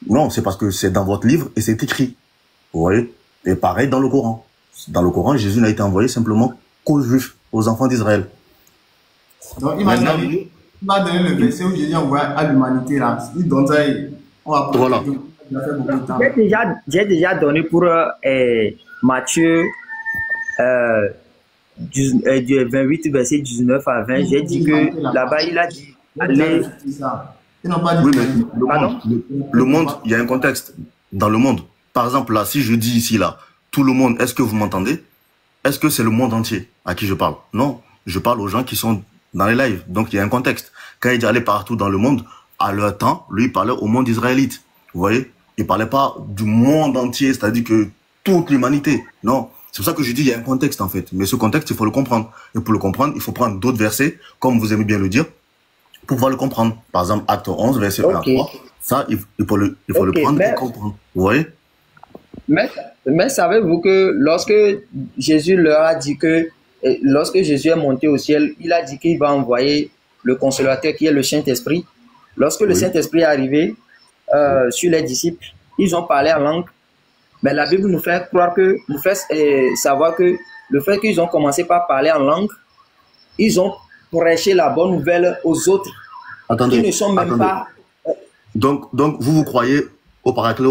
non, c'est parce que c'est dans votre livre et c'est écrit. Vous voyez? Et pareil dans le Coran. Dans le Coran, Jésus n'a été envoyé simplement qu'aux Juifs, aux enfants d'Israël. Donc, il m'a donné le verset où Jésus envoie à l'humanité là. Il donne ça, on va prendre. Voilà. J'ai déjà donné pour Matthieu du 28, verset 19 à 20. J'ai dit que là-bas, il a dit allez. Oui, mais le monde, il y a un contexte dans le monde. Par exemple, là, si je dis ici, là, tout le monde, est-ce que vous m'entendez? Est-ce que c'est le monde entier à qui je parle? Non, je parle aux gens qui sont dans les lives. Donc, il y a un contexte. Quand il dit aller partout dans le monde, à leur temps, lui, il parlait au monde israélite. Vous voyez? Il ne parlait pas du monde entier, c'est-à-dire que toute l'humanité. Non. C'est pour ça que je dis il y a un contexte, en fait. Mais ce contexte, il faut le comprendre. Et pour le comprendre, il faut prendre d'autres versets, comme vous aimez bien le dire, pour pouvoir le comprendre. Par exemple, Acte 11, verset 1 à 3. Ça, il faut le prendre et comprendre. Vous voyez? Mais savez-vous que lorsque Jésus leur a dit que, lorsque Jésus est monté au ciel, il a dit qu'il va envoyer le consolateur qui est le Saint-Esprit. Lorsque le Saint-Esprit est arrivé sur les disciples, ils ont parlé en langue. Mais la Bible nous fait croire que, nous fait savoir que le fait qu'ils ont commencé par parler en langue, ils ont prêché la bonne nouvelle aux autres. Attendez, qui ne sont même pas. Donc vous croyez au Paraclet,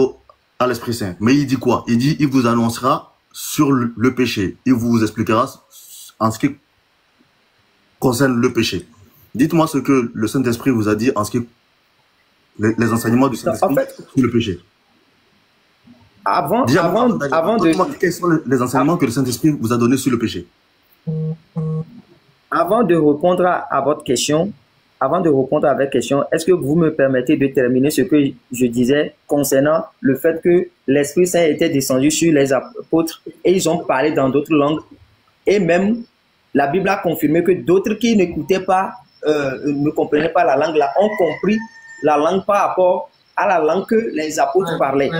à l'Esprit Saint. Mais il dit quoi? Il dit, il vous annoncera sur le péché. Il vous expliquera en ce qui concerne le péché. Dites-moi ce que le Saint-Esprit vous a dit en ce qui les enseignements du Saint-Esprit en fait, sur le péché. Avant de... Quels sont les enseignements que le Saint-Esprit vous a donnés sur le péché? Avant de répondre à votre question, est-ce que vous me permettez de terminer ce que je disais concernant le fait que l'Esprit Saint était descendu sur les apôtres et ils ont parlé dans d'autres langues et même la Bible a confirmé que d'autres qui n'écoutaient pas, ne comprenaient pas la langue là, ont compris la langue par rapport à la langue que les apôtres parlaient.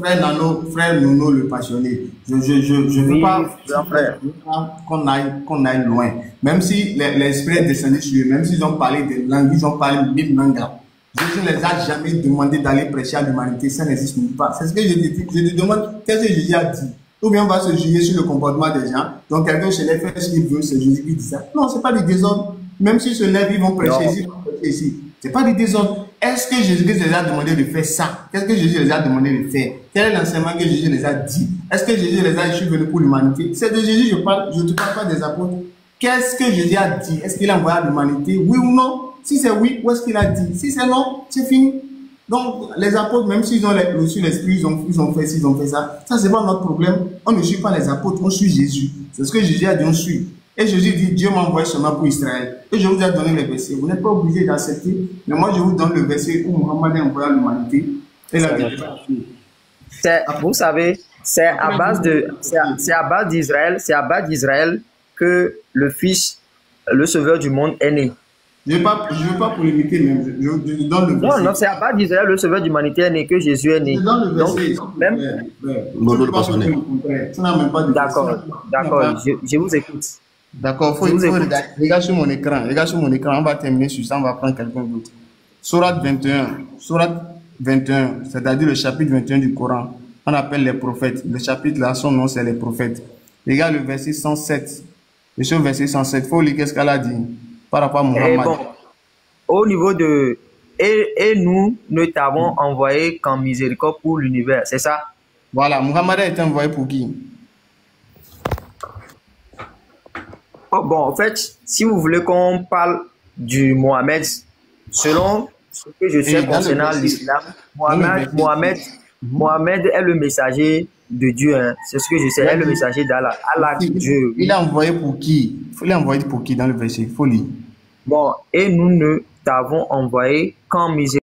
Frère Nono le passionné, je ne veux pas qu'on aille loin. Même si l'Esprit est descendu sur eux, même s'ils ont parlé des langues, ils ont parlé 1000 langues. Jésus ne les a jamais demandé d'aller prêcher à l'humanité, ça n'existe même pas. C'est ce que je te dis. Je te demande, qu'est-ce que Jésus a dit? Ou bien on va se juger sur le comportement des gens. Donc quelqu'un se lève, fait ce qu'il veut, c'est Jésus qui dit ça. Non, c'est pas du désordre. Même s'ils se lèvent, ils vont prêcher Non. ici, ils vont prêcher ici. C'est pas du désordre. Est-ce que Jésus les a demandé de faire ça? Qu'est-ce que Jésus les a demandé de faire? Quel est l'enseignement que Jésus les a dit? Est-ce que Jésus les a dit, je suis venu pour l'humanité? C'est de Jésus, je parle, je ne te parle pas des apôtres. Qu'est-ce que Jésus a dit? Est-ce qu'il a envoyé à l'humanité? Oui ou non? Si c'est oui, où est-ce qu'il a dit? Si c'est non, c'est fini. Donc, les apôtres, même s'ils ont reçu l'esprit, ils ont fait ci, ils ont fait ça. Ça, c'est pas notre problème. On ne suit pas les apôtres, on suit Jésus. C'est ce que Jésus a dit, on suit. Et Jésus dit, Dieu m'a envoyé seulement pour Israël. Et je vous ai donné les versets. Vous n'êtes pas obligé d'accepter. Mais moi, je vous donne le verset où Mohammed est envoyé à l'humanité. Et la Vous savez, c'est à base d'Israël, c'est à base d'Israël que le Fils, le Sauveur du monde est né. Je ne veux pas polémiquer, même. Je donne le verset. Non, c'est à base d'Israël, le Sauveur de l'humanité est né, que Jésus est né. Je donne le verset. Donc, même... D'accord, je vous écoute. D'accord, il faut regarder. Regarde sur mon écran. Regarde sur mon écran. On va terminer sur ça. On va prendre quelqu'un d'autre. Sourate 21. Sourate 21, c'est-à-dire le chapitre 21 du Coran. On appelle les prophètes. Le chapitre là, son nom, c'est les prophètes. Regarde le verset 107. Et sur le verset 107, il faut lire qu'est-ce qu'elle a dit par rapport à Muhammad. Bon, au niveau de... Et nous ne t'avons envoyé qu'en miséricorde pour l'univers, c'est ça? Voilà, Muhammad a été envoyé pour qui? Oh, bon, en fait, si vous voulez qu'on parle du Mohamed, selon ce que je sais concernant l'islam, Mohamed est le messager de Dieu. Hein. C'est ce que je sais, est le messager d'Allah. Allah, Dieu. Il a envoyé pour qui? Il faut l'envoyer pour qui dans le verset? Il faut lire. Bon, et nous ne t'avons envoyé qu'en miséricorde.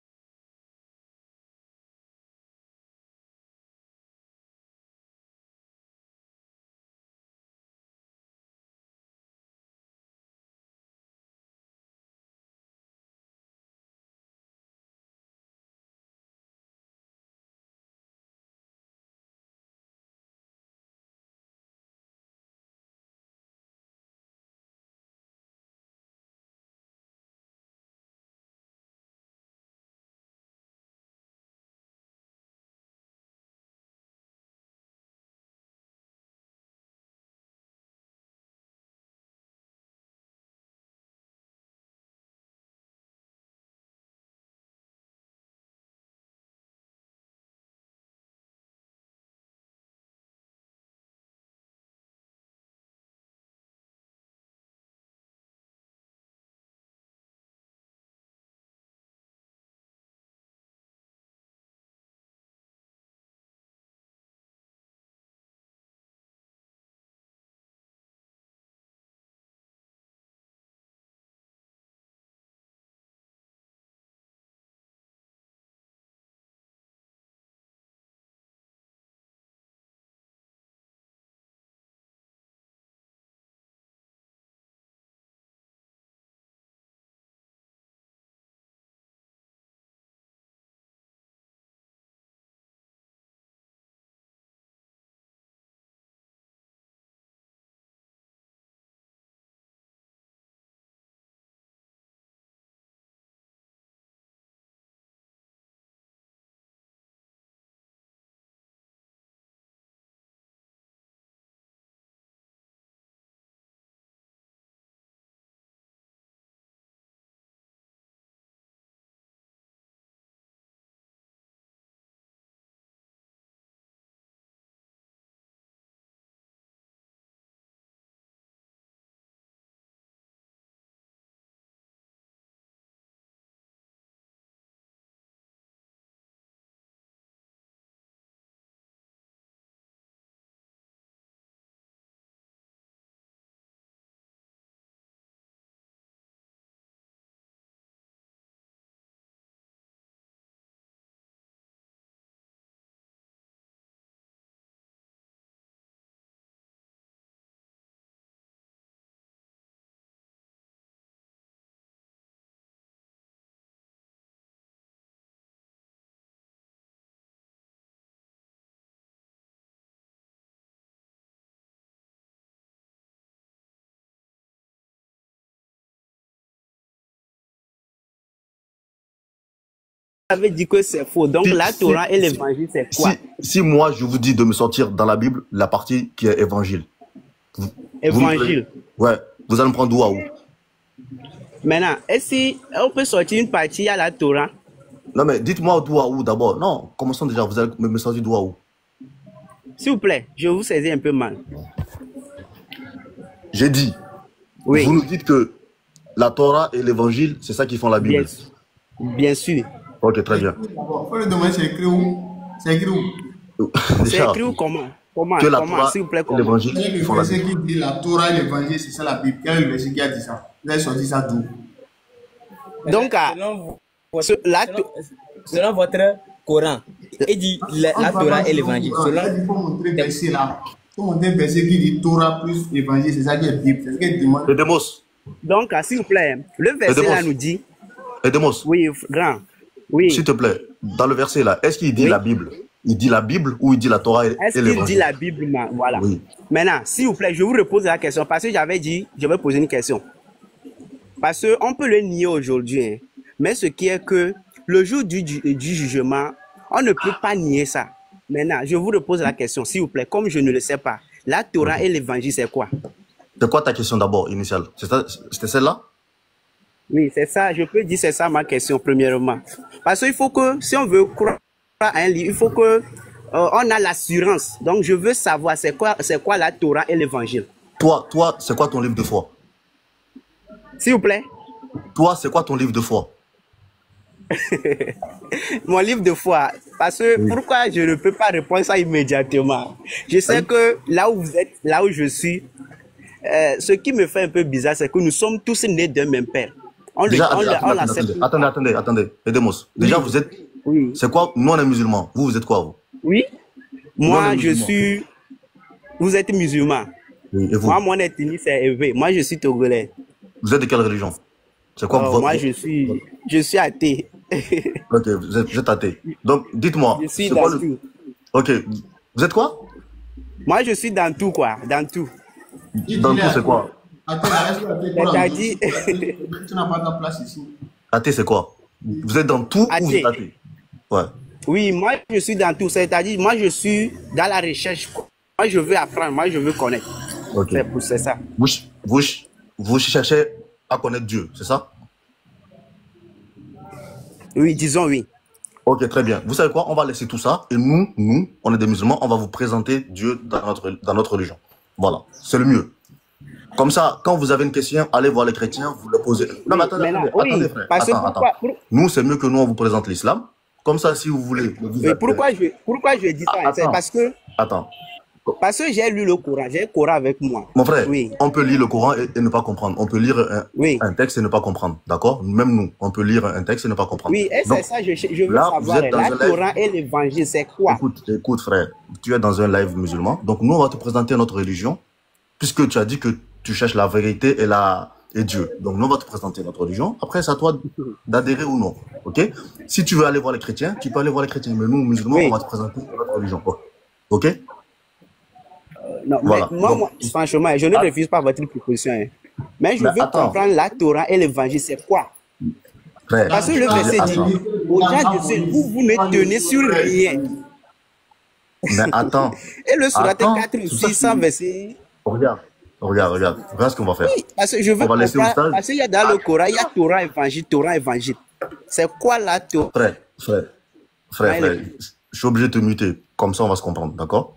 avez dit que c'est faux. Donc, la Torah et l'évangile, c'est quoi? Si moi, je vous dis de me sortir dans la Bible, la partie qui est évangile. Évangile. Ouais. Vous allez me prendre d'où à où? Maintenant, est-ce qu'on peut sortir une partie à la Torah? Non, mais dites-moi d'où à où d'abord. Non, commençons déjà. Vous allez me sortir d'où à où? S'il vous plaît, je vous saisis un peu mal. J'ai dit. Oui. Vous nous dites que la Torah et l'évangile, c'est ça qui font la Bible. Bien sûr. Ok, très bien. Il faut le demander, c'est écrit où? C'est écrit où? C'est écrit où comment? Comment, s'il vous plaît, comment? L'évangile, Quel est le verset qui dit la Torah et l'évangile, c'est ça la Bible? Quel est le verset qui a dit ça? Vous avez sorti ça d'où? Donc, selon votre Coran, il dit la Torah et l'évangile. Il faut montrer le verset là. Il faut montrer le verset qui dit Torah plus évangile, c'est ça qui est Bible. C'est ce qu'il demande. Edemos. Donc, s'il vous plaît, le verset là nous dit. Edemos. Oui, grand. Oui. S'il te plaît, dans le verset là, est-ce qu'il dit la Bible? Il dit la Bible ou il dit la Torah et l'évangile? Est-ce qu'il dit la Bible? Voilà. Oui. Maintenant, s'il vous plaît, je vous repose la question parce que j'avais dit, je vais poser une question. Parce qu'on peut le nier aujourd'hui, hein, mais ce qui est que le jour du jugement, on ne peut pas nier ça. Maintenant, je vous repose la question, s'il vous plaît, comme je ne le sais pas. La Torah et l'évangile, c'est quoi? C'est quoi ta question d'abord, initiale? C'était celle-là? Oui, c'est ça. Je peux dire c'est ça ma question, premièrement. Parce qu'il faut que, si on veut croire à un livre, il faut que on a l'assurance. Donc, je veux savoir c'est quoi la Torah et l'évangile. Toi, c'est quoi ton livre de foi? S'il vous plaît? Toi, c'est quoi ton livre de foi? Mon livre de foi. Parce que pourquoi je ne peux pas répondre ça immédiatement? Je sais que là où vous êtes, là où je suis, ce qui me fait un peu bizarre, c'est que nous sommes tous nés d'un même père. Attendez. Edemos. Déjà, vous êtes... Oui. C'est quoi? Nous, on est musulmans. Vous êtes quoi, vous? Oui. Moi, je suis... Vous êtes musulman. Oui, et vous? Moi, mon ethnie, c'est élevé. Moi, je suis togolais. Vous êtes de quelle religion? C'est quoi votre... Moi, je suis athée. Ok, vous êtes athée. Donc, dites-moi. Je suis dans tout. Ok. Vous êtes quoi? Moi, je suis dans tout, quoi. Dans tout. Dans tout, c'est quoi? C'est-à-dire... Tu n'as pas ta place ici. Athée, c'est quoi? Vous êtes dans tout ou vous êtes athée? Ouais. Oui, moi, je suis dans tout. C'est-à-dire, moi, je suis dans la recherche. Moi, je veux apprendre. Moi, je veux connaître. Ok. C'est ça. Vous cherchez à connaître Dieu, c'est ça? Oui, disons oui. Ok, très bien. Vous savez quoi? On va laisser tout ça. Et nous, on est des musulmans, on va vous présenter Dieu dans notre religion. Voilà, c'est le mieux. Comme ça, quand vous avez une question, allez voir les chrétiens, vous le posez. Non, mais attendez, frère. Attends. Nous, c'est mieux que nous, on vous présente l'islam. Comme ça, si vous voulez... pourquoi je dis ça? C'est parce que... Attends. Parce que j'ai lu le Coran, j'ai le Coran avec moi. Mon frère, on peut lire le Coran et ne pas comprendre. On peut lire un texte et ne pas comprendre. D'accord? Même nous, on peut lire un texte et ne pas comprendre. Oui, et c'est ça, je veux savoir. La Coran et l'évangile, c'est quoi? Écoute, frère, tu es dans un live musulman. Donc, nous, on va te présenter notre religion, puisque tu as dit que tu cherches la vérité et Dieu. Donc, nous, on va te présenter notre religion. Après, c'est à toi d'adhérer ou non. OK? Si tu veux aller voir les chrétiens, tu peux aller voir les chrétiens. Mais nous, musulmans, on va te présenter notre religion. OK? Non, voilà. Mais moi, franchement, je ne refuse pas votre proposition. Hein. Mais je veux comprendre la Torah et l'évangile, c'est quoi? Frère, parce que le verset dit, au gens de Dieu, vous ne tenez sur rien. Mais attends. Et le surat 4, 600 verset. Regarde ce qu'on va faire. Oui, parce que je veux comprendre, parce qu'il y a dans le Coran, il y a Torah, évangile. C'est quoi la Torah? Frère, je suis obligé de te muter. Comme ça, on va se comprendre, d'accord?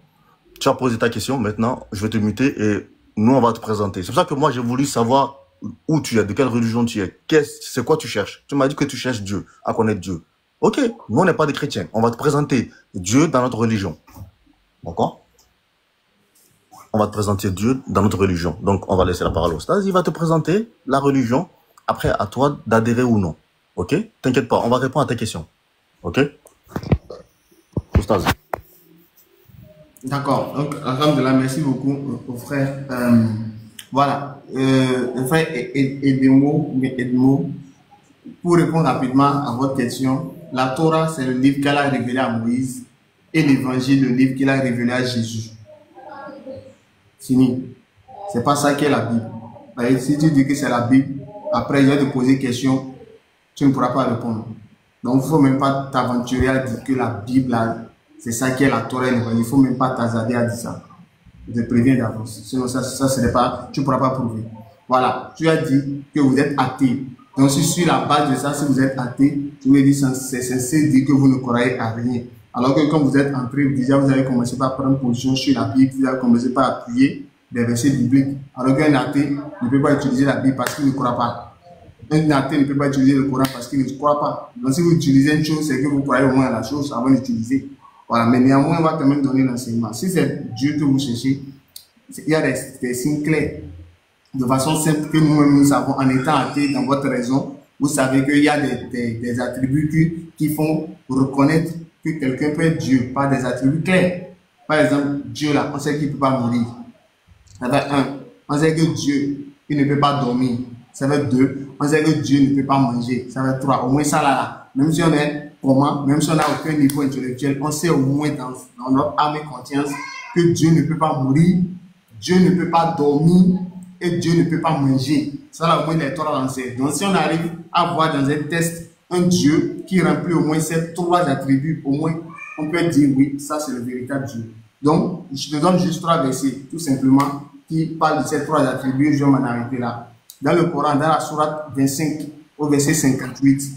Tu as posé ta question, maintenant, je vais te muter et nous, on va te présenter. C'est pour ça que moi, j'ai voulu savoir où tu es, de quelle religion tu es, c'est quoi tu cherches. Tu m'as dit que tu cherches Dieu, à connaître Dieu. Ok, nous, on n'est pas des chrétiens. On va te présenter Dieu dans notre religion. D'accord? On va te présenter Dieu dans notre religion. Donc, on va laisser la parole au Staz. Il va te présenter la religion. Après, à toi d'adhérer ou non. Ok? T'inquiète pas, on va répondre à tes questions. Ok? Staz. D'accord. Donc, alhamdoulilah, merci beaucoup aux frères. Voilà. Frère Edmo, pour répondre rapidement à votre question, la Torah, c'est le livre qu'elle a révélé à Moïse et l'évangile, le livre qu'il a révélé à Jésus. Fini. C'est pas ça qui est la Bible. Si tu dis que c'est la Bible, après, il y a de poser des questions, tu ne pourras pas répondre. Donc, il ne faut même pas t'aventurer à dire que la Bible, c'est ça qui est la Torah. Il ne faut même pas t'hasarder à dire ça. Je te préviens d'avance. Sinon, ça ce n'est pas, tu ne pourras pas prouver. Voilà, tu as dit que vous êtes athée. Donc, si sur la base de ça, si vous êtes athée, tu me dis c'est censé dire que vous ne croyez à rien. Alors que quand vous êtes entré, déjà vous avez commencé par prendre position sur la Bible, vous avez commencé par appuyer des versets bibliques. Alors qu'un athée ne peut pas utiliser la Bible parce qu'il ne croit pas. Un athée ne peut pas utiliser le Coran parce qu'il ne croit pas. Donc, si vous utilisez une chose, c'est que vous croyez au moins à la chose avant d'utiliser. Voilà, mais néanmoins, on va quand même donner l'enseignement. Si c'est Dieu que vous cherchez, il y a des signes clairs. De façon simple que nous-mêmes nous savons en étant athée dans votre raison, vous savez qu'il y a des attributs qui font reconnaître que quelqu'un peut être Dieu par des attributs clairs. Par exemple, Dieu là, on sait qu'il ne peut pas mourir. Ça va être 1. On sait que Dieu, il ne peut pas dormir. Ça va être 2. On sait que Dieu ne peut pas manger. Ça va être 3. Au moins ça là. Même si on est comment, même si on n'a aucun niveau intellectuel, on sait au moins dans notre âme et conscience que Dieu ne peut pas mourir, Dieu ne peut pas dormir et Dieu ne peut pas manger. Ça là au moins les 3 lancers. Donc si on arrive à voir dans un test un Dieu qui remplit au moins ces 3 attributs, au moins on peut dire oui, ça c'est le véritable Dieu. Donc je te donne juste 3 versets tout simplement qui parlent de ces 3 attributs. Je vais m'en arrêter là. Dans le Coran, dans la sourate 25 au verset 58,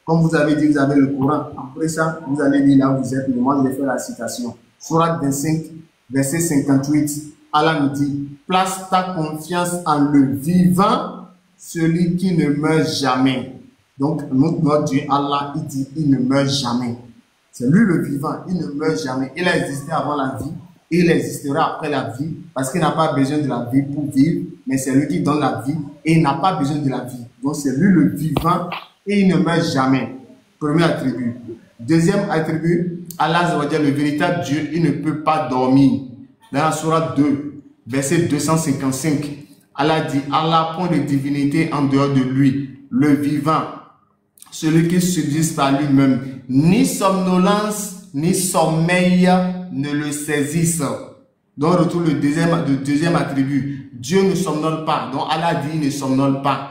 comme vous avez dit, vous avez le Coran. Après ça, vous allez lire là où vous êtes, mais moi je vais faire la citation. Sourate 25, verset 58, Allah nous dit, place ta confiance en le vivant, celui qui ne meurt jamais. Donc, notre Dieu, Allah, il dit, il ne meurt jamais. C'est lui le vivant, il ne meurt jamais. Il a existé avant la vie, et il existera après la vie, parce qu'il n'a pas besoin de la vie pour vivre, mais c'est lui qui donne la vie, et il n'a pas besoin de la vie. Donc, c'est lui le vivant, et il ne meurt jamais. Premier attribut. Deuxième attribut, Allah, le véritable Dieu, il ne peut pas dormir. Dans la sourate 2, verset 255, Allah dit, Allah point de divinité en dehors de lui, le vivant, celui qui subsiste par lui-même, ni somnolence, ni sommeil ne le saisissent. Donc, retourne le deuxième attribut. Dieu ne somnole pas. Donc, Allah dit, il ne somnole pas.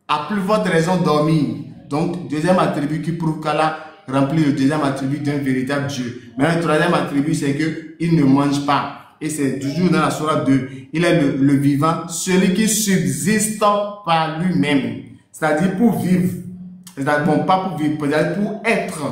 À plus forte raison, dormir. Donc, deuxième attribut qui prouve qu'Allah remplit le deuxième attribut d'un véritable Dieu. Mais le troisième attribut, c'est qu'il ne mange pas. Et c'est toujours dans la sourate 2. Il est le vivant, celui qui subsiste par lui-même. C'est-à-dire pour vivre. C'est-à-dire, bon, pas pour vivre, c'est-à-dire pour être.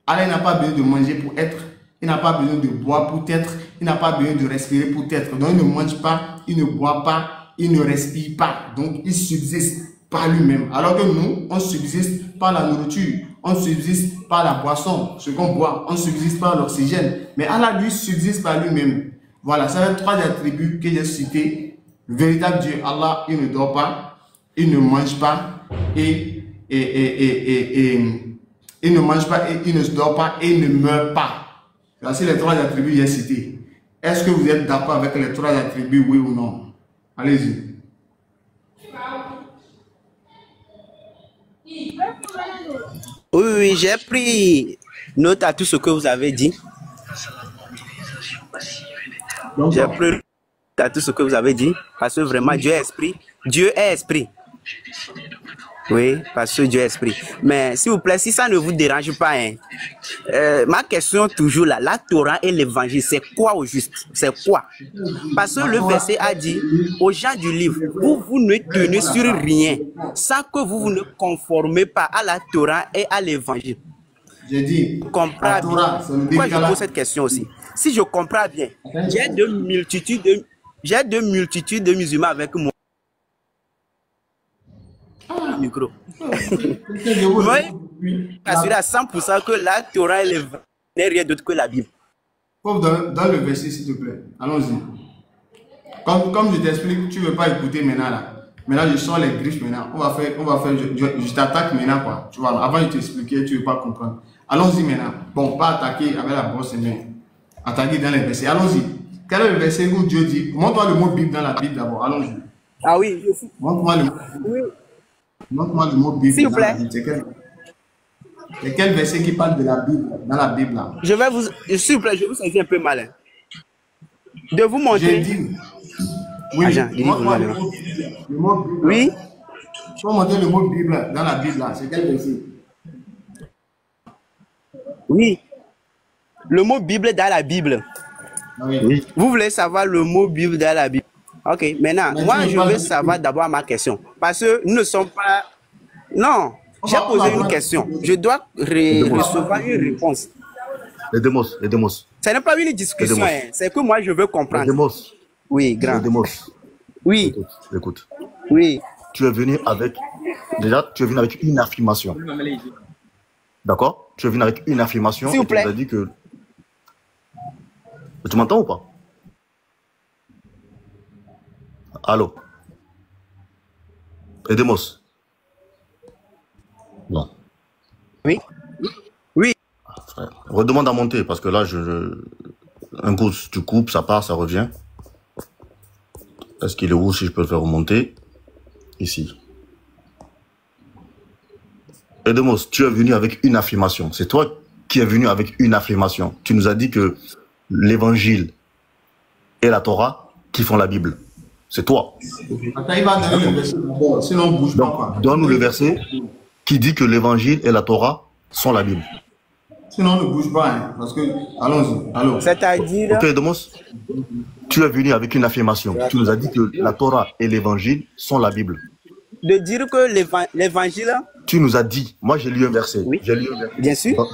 Allah n'a pas besoin de manger pour être. Il n'a pas besoin de boire pour être. Il n'a pas besoin de respirer pour être. Donc, il ne mange pas, il ne boit pas, il ne respire pas. Donc, il subsiste par lui-même. Alors que nous, on subsiste par la nourriture. On subsiste par la boisson, ce qu'on boit. On subsiste par l'oxygène. Mais Allah, lui, subsiste par lui-même. Voilà, ça va être 3 attributs que j'ai cités. Le véritable Dieu, Allah, il ne dort pas, il ne mange pas, et il ne mange pas, et il ne dort pas, et il ne meurt pas. Voici les 3 attributs que j'ai cités. Est-ce que vous êtes d'accord avec les 3 attributs, oui ou non? Allez-y. Oui, j'ai pris note à tout ce que vous avez dit. J'ai pris note à tout ce que vous avez dit, parce que vraiment, Dieu est esprit. Dieu est esprit. Oui, parce que Dieu est esprit. Mais s'il vous plaît, si ça ne vous dérange pas, hein, ma question toujours là, la Torah et l'évangile, c'est quoi au juste? C'est quoi? Parce que le verset a dit aux gens du livre, vous ne tenez sur rien, sans que vous ne conformez pas à la Torah et à l'évangile. J'ai dit, comprends bien. Pourquoi je pose cette question aussi? Si je comprends bien, j'ai de multitudes de musulmans avec moi. Micro. Moi, assuré à 100% que la Torah n'est rien d'autre que la Bible. Dans le verset, s'il te plaît. Allons-y. Comme je t'explique, tu ne veux pas écouter maintenant là. Maintenant, je sors les griffes maintenant. On va faire, je t'attaque maintenant quoi. Tu vois, avant de t'expliquer, tu ne veux pas comprendre. Allons-y maintenant. Bon, pas attaquer avec la brosse, mais attaquer dans les versets. Allons-y. Quel est le verset où Dieu dit, montre-moi le mot Bible dans la Bible d'abord. Allons-y. Ah oui, je suis. Montre-moi le mot. Oui. Montre-moi le mot Bible. S'il vous plaît. C'est quel verset qui parle de la Bible, dans la Bible là? S'il vous plaît, je vous sens un peu mal. De vous montrer. J'ai dit. Oui, montre-moi le mot Bible. Oui. Tu peux montrer le mot Bible dans la Bible là. C'est quel verset? Oui. Le mot Bible dans la Bible. Oui. Vous voulez savoir le mot Bible dans la Bible? Ok, maintenant, moi, je veux savoir d'abord ma question. Parce que nous ne sommes pas... Non, j'ai posé une question. Je dois recevoir une réponse. Les démos. Ce n'est pas une discussion, hein. C'est que moi, je veux comprendre. Les démos. Oui, grand. Les démos. Oui. Écoute. Oui. Tu es venu avec... Déjà, tu es venu avec une affirmation. D'accord? Tu es venu avec une affirmation. S'il vous plaît. Tu nous as dit que... Tu m'entends ou pas? Allô? Edemos. Non. Oui. Oui. Frère, redemande à monter parce que là, un coup, tu coupes, ça part, ça revient. Est-ce qu'il est où si je peux le faire remonter? Ici. Edemos, tu es venu avec une affirmation. C'est toi qui es venu avec une affirmation. Tu nous as dit que l'évangile et la Torah qui font la Bible. C'est toi. Attends, il va donner le verset d'abord, sinon on ne bouge pas. Donne-nous le verset qui dit que l'évangile et la Torah sont la Bible. Sinon on ne bouge pas, hein, parce que... Allons-y. C'est-à-dire... Ok, Edemos, tu es venu avec une affirmation. Tu nous as dit que la Torah et l'évangile sont la Bible. De dire que l'évangile... Tu nous as dit, moi j'ai lu un verset. Oui, j'ai lu un verset. bien sûr.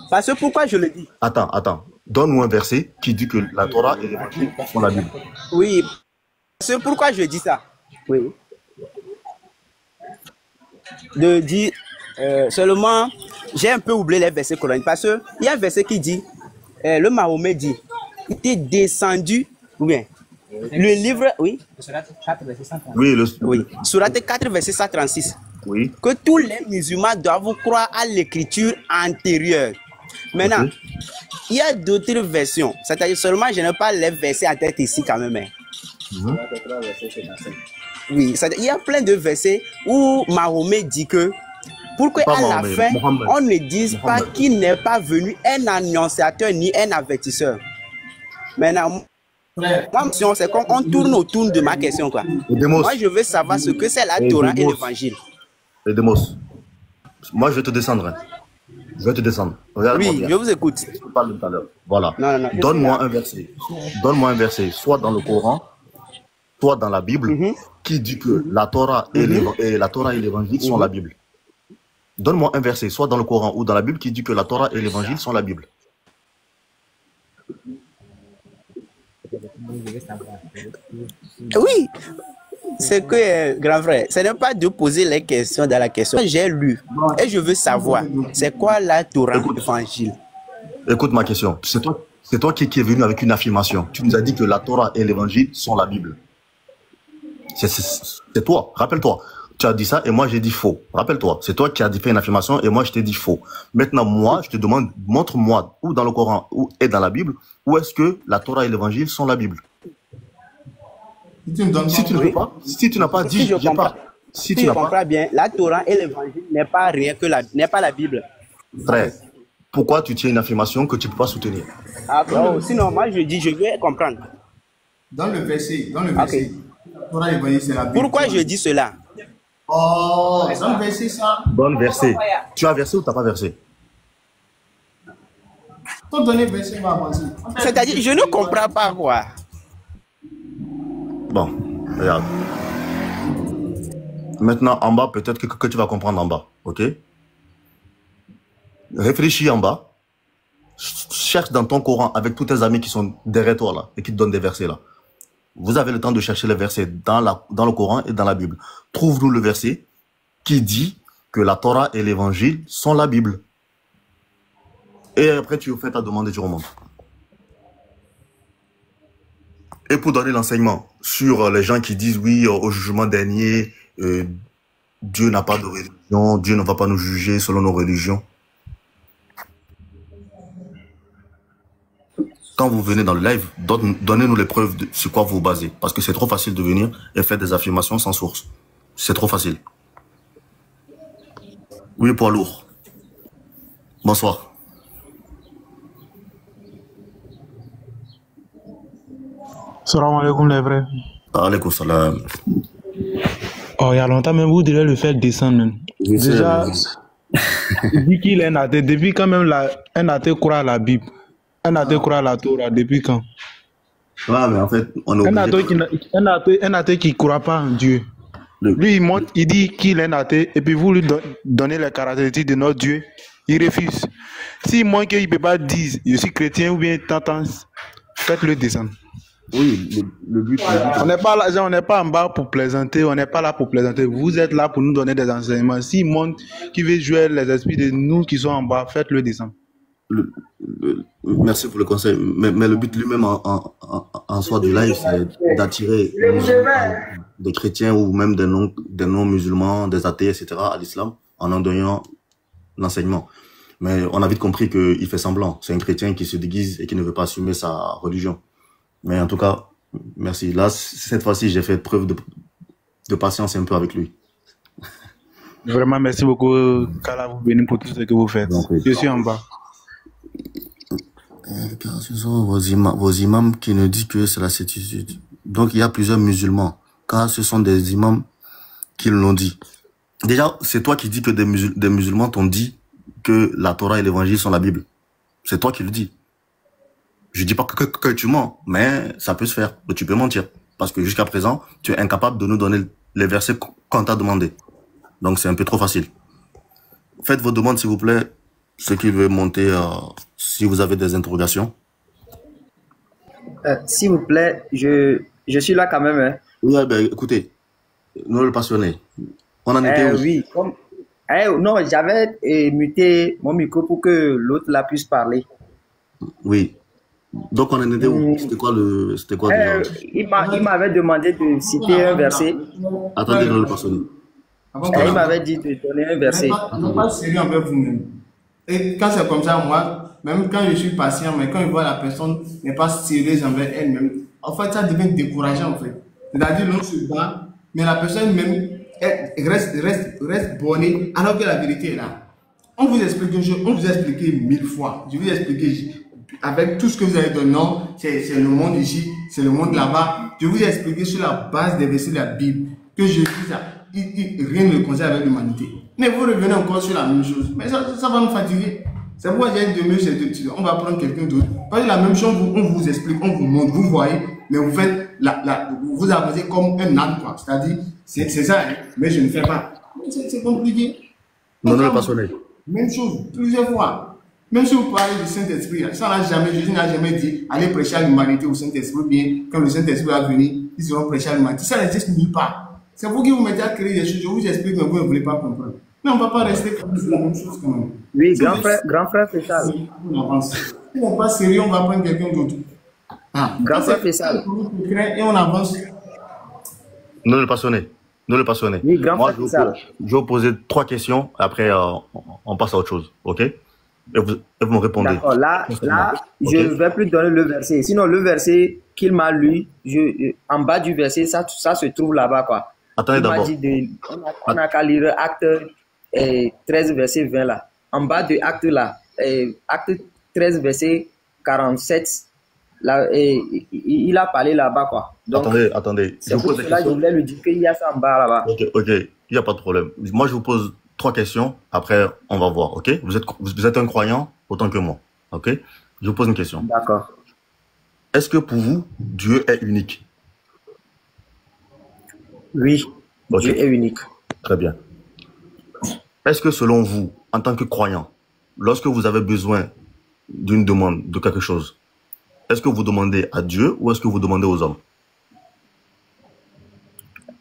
Parce que pourquoi je le dis? Attends. Donne-nous un verset qui dit que la Torah et l'évangile sont la Bible. Oui. C'est pourquoi je dis ça. Oui. De dire seulement, j'ai un peu oublié les versets coraniques parce qu'il y a un verset qui dit, le Mahomet dit, il était descendu, ou bien, le livre, oui. Oui, Surat 4, verset 136. Oui. Que tous les musulmans doivent croire à l'écriture antérieure. Maintenant, il y a d'autres versions. C'est-à-dire seulement, je n'ai pas les versets en tête ici quand même. Oui, il y a plein de versets où Mahomet dit que pour qu'à la fin, on ne dise pas qu'il n'est pas venu un annonciateur ni un avertisseur. Maintenant, moi, c'est comme on tourne autour de ma question, quoi. Moi, je veux savoir ce que c'est la Torah et l'évangile. Edemos, moi je vais te descendre. Hein. Je vais te descendre. Oui, bien. Je vous écoute. Je parle tout à l'heure. Voilà. Non, donne-moi un verset. Donne-moi un verset, soit dans le Coran, soit dans la Bible, qui dit que la Torah et l'évangile sont la Bible. Donne-moi un verset, soit dans le Coran ou dans la Bible, qui dit que la Torah et l'évangile sont la Bible. Oui. C'est que, grand frère, ce n'est pas de poser les questions dans la question. J'ai lu et je veux savoir, c'est quoi la Torah et l'évangile? Écoute ma question. C'est toi qui es venu avec une affirmation. Tu nous as dit que la Torah et l'évangile sont la Bible. C'est toi, rappelle-toi. Tu as dit ça et moi j'ai dit faux. Rappelle-toi, c'est toi qui as fait une affirmation et moi je t'ai dit faux. Maintenant, moi, je te demande, montre-moi où dans le Coran et dans la Bible, où est-ce que la Torah et l'évangile sont la Bible. Si tu n'as pas dit, je pas. Si tu comprends bien, la Torah et l'évangile n'est pas rien que n'est pas la Bible. Frère, pourquoi tu tiens une affirmation que tu ne peux pas soutenir? Sinon, moi je dis, je vais comprendre. Dans le verset, la Torah et l'évangile, c'est la Bible. Pourquoi je dis cela? Dans le verset, ça. Dans le verset. Tu as versé ou tu n'as pas versé? Ton donné verset va avancer. C'est-à-dire, je ne comprends pas quoi. Bon, regarde. Maintenant, en bas, peut-être que tu vas comprendre en bas, ok? Réfléchis en bas. Cherche dans ton Coran avec tous tes amis qui sont derrière toi là et qui te donnent des versets là. Vous avez le temps de chercher les versets dans le Coran et dans la Bible. Trouve-nous le verset qui dit que la Torah et l'évangile sont la Bible. Et après, tu fais ta demande et tu remontes. Et pour donner l'enseignement sur les gens qui disent oui, au jugement dernier, Dieu n'a pas de religion, Dieu ne va pas nous juger selon nos religions. Quand vous venez dans le live, donnez-nous les preuves sur quoi vous vous basez. Parce que c'est trop facile de venir et faire des affirmations sans source. C'est trop facile. Oui, poids lourd. Bonsoir. Salam alaikum les vrais. Alaikum salam. Oh, il y a longtemps même, vous devez le faire descendre même. Déjà, Il dit qu'il est un athée. Depuis quand même un athée croit à la Bible? Un athée croit à la Torah. Depuis quand? Ouais, mais en fait, on est obligé. Un athée qui ne croit pas en Dieu. Lui, il dit qu'il est un athée, et puis vous lui donnez les caractéristiques de notre Dieu. Il refuse. Si moi qu'il ne peut pas dire je suis chrétien ou bien t'entends, faites-le descendre. Oui, le but. On n'est pas là, on n'est pas en bas pour plaisanter, on n'est pas là pour plaisanter. Vous êtes là pour nous donner des enseignements. Si monde qui veut jouer les esprits de nous qui sont en bas, faites-le descendre. Merci pour le conseil, mais le but lui-même en soi du live, c'est d'attirer des chrétiens ou même des non-musulmans, des athées, etc. à l'islam en donnant l'enseignement. Mais on a vite compris qu'il fait semblant. C'est un chrétien qui se déguise et qui ne veut pas assumer sa religion. Mais en tout cas, merci. Là, cette fois-ci, j'ai fait preuve de patience un peu avec lui. Vraiment, merci beaucoup, Kala, vous bénissez pour tout ce que vous faites. Je suis en bas. Car ce sont vos imams qui nous disent que c'est la certitude. Donc il y a plusieurs musulmans, car ce sont des imams qui l'ont dit. Déjà, c'est toi qui dis que des musulmans t'ont dit que la Torah et l'évangile sont la Bible. C'est toi qui le dis. Je dis pas que tu mens, mais ça peut se faire. Mais tu peux mentir. Parce que jusqu'à présent, tu es incapable de nous donner les versets qu'on t'a demandé. Donc c'est un peu trop facile. Faites vos demandes s'il vous plaît. Ceux qui veulent monter, si vous avez des interrogations. S'il vous plaît, je suis là quand même. Hein. Oui, ben, écoutez, nous le passionnés. On en était où? Oui, non, j'avais muté mon micro pour que l'autre là puisse parler. Oui. Donc on en était où? C'était quoi il m'avait demandé de citer un verset. Attendez, nous le passionnés. Il m'avait dit de donner un verset. Non, pas sérieux envers vous-même. Et quand c'est comme ça, moi, même quand je suis patient, mais quand je vois la personne n'est pas sérieuse envers elle-même, en fait, ça devient décourageant, en fait. C'est-à-dire, l'on se bat, mais la personne même reste bornée, alors que la vérité est là. On vous explique une chose, on vous a expliqué 1000 fois. Je vous ai expliqué, avec tout ce que vous avez donné, non, c'est le monde ici, c'est le monde là-bas. Je vous ai expliqué sur la base des versets de la Bible, que je dis ça. Rien ne le concerne avec l'humanité. Mais vous revenez encore sur la même chose. Mais ça va nous fatiguer. C'est pourquoi j'ai une demi-heure, on va prendre quelqu'un d'autre. Parce que la même chose, on vous explique, on vous montre, vous voyez, mais vous faites, vous avancez comme un âne, quoi. C'est-à-dire, c'est ça, hein, mais je ne fais pas. C'est compliqué. Non, non, le passionné. Même chose, plusieurs fois. Même si vous parlez du Saint-Esprit, ça n'a jamais, Jésus n'a jamais dit, allez prêcher à l'humanité au Saint-Esprit, bien, quand le Saint-Esprit va venir, ils seront prêchés à l'humanité. Ça n'existe nulle part. C'est vous qui vous mettez à créer des choses, je vous explique, mais vous ne voulez pas comprendre. Mais on ne va pas rester comme la même chose quand même. Oui, grand frère fait ça. On avance. Si on n'est pas sérieux, on va prendre quelqu'un d'autre. Grand frère fait ça. Et on avance. Nous le passionnés. Nous le passionnés. Oui, grand Moi, frère fait ça. je vais vous poser 3 questions, après on passe à autre chose, ok? Et vous me répondez. D'accord, là je ne vais plus donner le verset. Sinon, le verset qu'il m'a lu, en bas du verset, ça se trouve là-bas, quoi. Attendez d'abord. On n'a qu'à lire acte 13, verset 20 là. En bas de acte là, acte 13, verset 47, là, il a parlé là-bas, quoi. Donc, attendez. C'est pour cela que je voulais lui dire qu'il y a ça en bas là-bas. Ok, il n'y a pas de problème. Moi, je vous pose 3 questions, après on va voir, ok? Vous êtes un croyant autant que moi, ok? Je vous pose une question. D'accord. Est-ce que pour vous, Dieu est unique? Oui, okay. Dieu est unique. Très bien. Est-ce que selon vous, en tant que croyant, lorsque vous avez besoin d'une demande, de quelque chose, est-ce que vous demandez à Dieu ou est-ce que vous demandez aux hommes?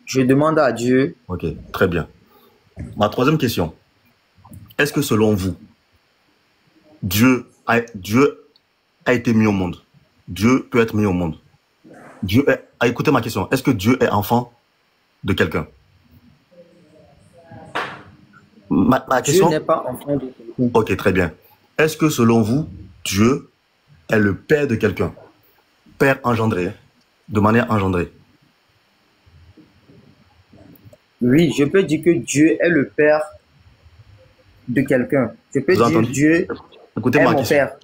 Je demande à Dieu. Ok, très bien. Ma 3e question. Est-ce que selon vous, Dieu a été mis au monde? Dieu peut être mis au monde. Écoutez ma question. Est-ce que Dieu est enfant de quelqu'un? Ma question. Dieu n'est pas enfant de quelqu'un. Ok, très bien. Est-ce que selon vous, Dieu est le père de quelqu'un? Père engendré, de manière engendrée. Oui, je peux dire que Dieu est le père de quelqu'un. Je peux dire Dieu est mon père.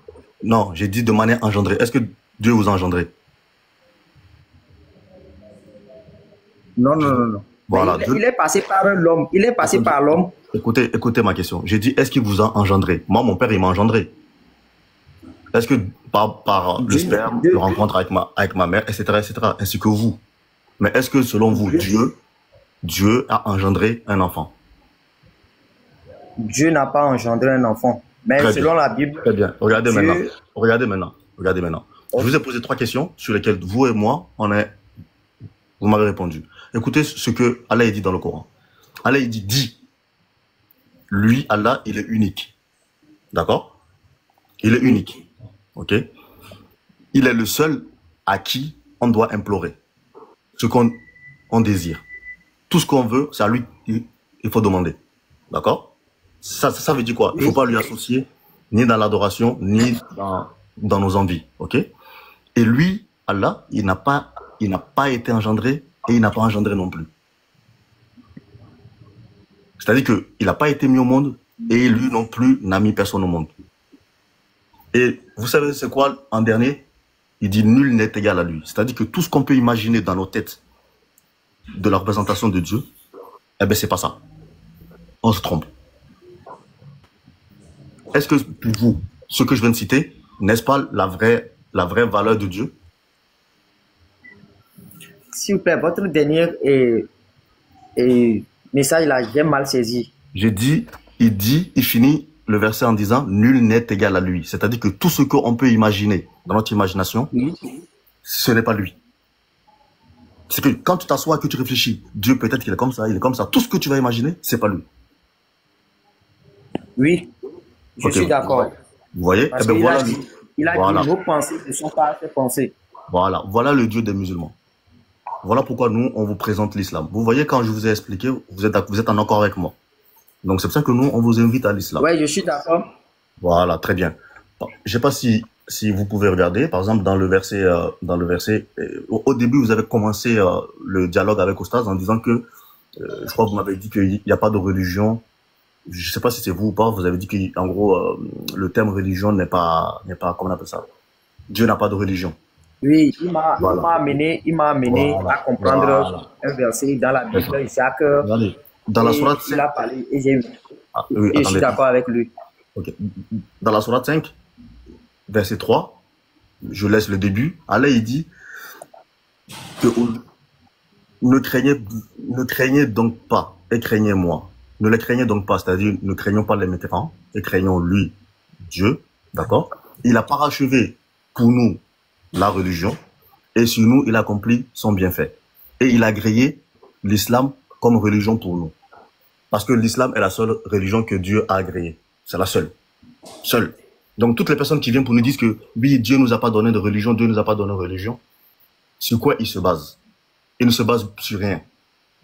Non, j'ai dit de manière engendrée. Est-ce que Dieu vous a engendré? Non. Voilà. Il est passé par l'homme. Il est passé par l'homme écoutez ma question. J'ai dit, est-ce qu'il vous a engendré? Moi, mon père, il m'a engendré. Est-ce que par le sperme, le rencontre avec ma mère, etc., ainsi que vous? Mais est-ce que selon vous, Dieu a engendré un enfant? Dieu n'a pas engendré un enfant. Mais Très selon bien. la Bible... Très bien. Regardez maintenant. Je vous ai posé 3 questions sur lesquelles vous et moi, vous m'avez répondu. Écoutez ce que Allah dit dans le Coran. Allah dit, lui, Allah, il est unique. D'accord? Il est unique. Ok? Il est le seul à qui on doit implorer ce qu'on désire. Tout ce qu'on veut, c'est à lui il faut demander. D'accord? Ça veut dire quoi? Il ne faut pas lui associer ni dans l'adoration, ni dans nos envies. Ok? Et lui, Allah, il n'a pas été engendré et il n'a pas engendré non plus. C'est-à-dire qu'il n'a pas été mis au monde et lui non plus n'a mis personne au monde. Et vous savez c'est quoi en dernier? Il dit nul n'est égal à lui. C'est-à-dire que tout ce qu'on peut imaginer dans nos têtes de la représentation de Dieu, eh bien c'est pas ça. On se trompe. Est-ce que pour vous, ce que je viens de citer, n'est-ce pas la vraie valeur de Dieu? S'il vous plaît, votre dernier message là, j'ai mal saisi. Il finit le verset en disant nul n'est égal à lui. C'est-à-dire que tout ce qu'on peut imaginer dans notre imagination, ce n'est pas lui. C'est que quand tu t'assois et que tu réfléchis, Dieu peut-être qu'il est comme ça, il est comme ça. Tout ce que tu vas imaginer, c'est pas lui. Oui, je suis d'accord. Vous voyez? Parce eh bien, voilà, il a dit vos pensées ne sont pas ses pensées. Voilà le Dieu des musulmans. Voilà pourquoi nous, on vous présente l'islam. Vous voyez, quand je vous ai expliqué, vous êtes en accord avec moi. Donc, c'est pour ça que nous, on vous invite à l'islam. Oui, je suis d'accord. Voilà, très bien. Je sais pas si vous pouvez regarder, par exemple, dans le verset, au début, vous avez commencé le dialogue avec Oustaz en disant que, je crois que vous m'avez dit qu'il n'y a pas de religion. Je sais pas si c'est vous ou pas, vous avez dit qu'en gros, le terme religion n'est pas, comment on appelle ça? Dieu n'a pas de religion. Oui, il m'a amené à comprendre un verset dans la Bible, Jacques. Dans la sourate 5. Il a parlé et j'ai je suis d'accord avec lui. Okay. Dans la sourate 5, verset 3, je laisse le début. Allah, il dit que ne craignez donc pas et craignez-moi. Ne les craignez donc pas, c'est-à-dire ne craignons pas les mécréants et craignons lui, Dieu, d'accord? Il a parachevé pour nous la religion et sur nous, il a accompli son bienfait. Et il a agréé l'islam comme religion pour nous. Parce que l'islam est la seule religion que Dieu a agréée. C'est la seule. Seule. Donc toutes les personnes qui viennent pour nous dire que oui, Dieu nous a pas donné de religion, Dieu nous a pas donné de religion, sur quoi ils se basent? Ils ne se basent sur rien.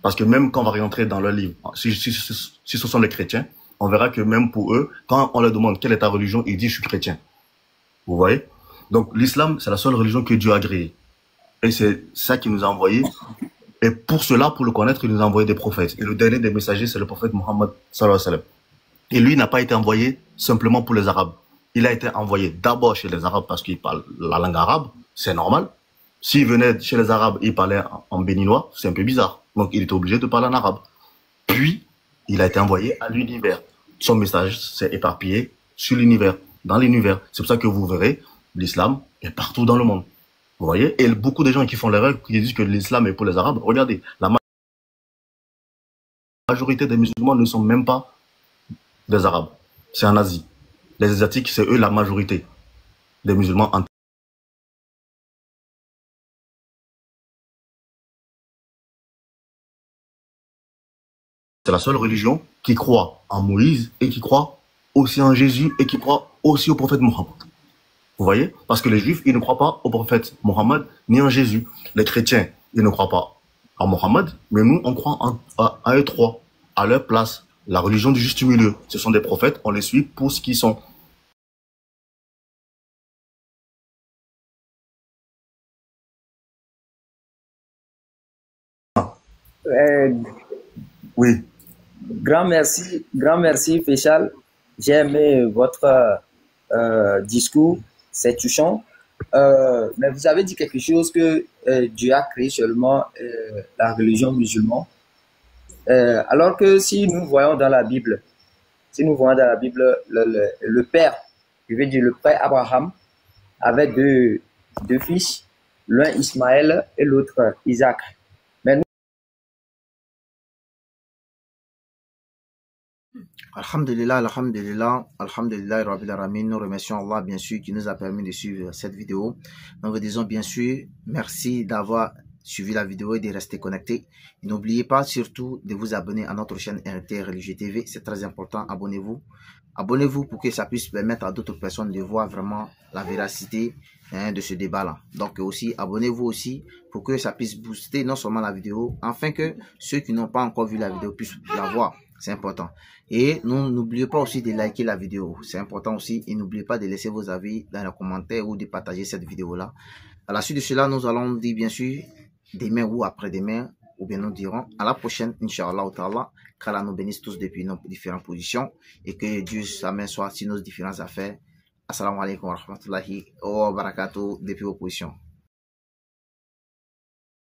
Parce que même quand on va rentrer dans leur livre, si ce sont les chrétiens, on verra que même pour eux, quand on leur demande quelle est ta religion, ils disent je suis chrétien. Vous voyez? Donc l'islam, c'est la seule religion que Dieu a agréée. Et c'est ça qu'il nous a envoyé. Et pour cela, pour le connaître, il nous a envoyé des prophètes. Et le dernier des messagers, c'est le prophète Mohammed sallallahu alayhi wa sallam. Et lui n'a pas été envoyé simplement pour les Arabes. Il a été envoyé d'abord chez les Arabes parce qu'il parle la langue arabe, c'est normal. S'il venait chez les Arabes et il parlait en béninois, c'est un peu bizarre. Donc il était obligé de parler en arabe. Puis, il a été envoyé à l'univers. Son message s'est éparpillé sur l'univers, dans l'univers. C'est pour ça que vous verrez, l'islam est partout dans le monde. Vous voyez? Et beaucoup de gens qui font l'erreur, qui disent que l'islam est pour les Arabes, regardez, la majorité des musulmans ne sont même pas des Arabes. C'est en Asie. Les Asiatiques, c'est eux la majorité des musulmans en C'est la seule religion qui croit en Moïse et qui croit aussi en Jésus et qui croit aussi au prophète Mohammed. Vous voyez? Parce que les Juifs, ils ne croient pas au prophète Mohammed ni en Jésus. Les chrétiens, ils ne croient pas en Mohammed, mais nous, on croit à eux trois, à leur place. La religion du juste milieu, ce sont des prophètes, on les suit pour ce qu'ils sont. Oui. Grand merci, Féchal. J'ai aimé votre discours, c'est touchant. Mais vous avez dit quelque chose que Dieu a créé seulement la religion musulmane. Alors que si nous voyons dans la Bible, le père, je veux dire le père Abraham, avait deux fils, l'un Ismaël et l'autre Isaac. Mais Alhamdulillah, alhamdulillah, alhamdulillah, Rabbil Alamin. Nous remercions Allah, bien sûr, qui nous a permis de suivre cette vidéo. Nous vous disons, bien sûr, merci d'avoir suivi la vidéo et de rester connecté. Et n'oubliez pas surtout de vous abonner à notre chaîne RT Religieux TV. C'est très important. Abonnez-vous. Abonnez-vous pour que ça puisse permettre à d'autres personnes de voir vraiment la véracité de ce débat-là. Donc aussi, abonnez-vous aussi pour que ça puisse booster non seulement la vidéo, afin que ceux qui n'ont pas encore vu la vidéo puissent la voir. C'est important. Et n'oubliez pas aussi de liker la vidéo. C'est important aussi. Et n'oubliez pas de laisser vos avis dans les commentaires ou de partager cette vidéo-là. À la suite de cela, nous allons dire bien sûr demain ou après-demain, ou bien nous dirons à la prochaine, Inch'Allah ta'ala, qu'Allah nous bénisse tous depuis nos différentes positions et que Dieu sa main soit sur nos différentes affaires. Assalamu alaikum wa rahmatullahi wa barakatuh depuis vos positions.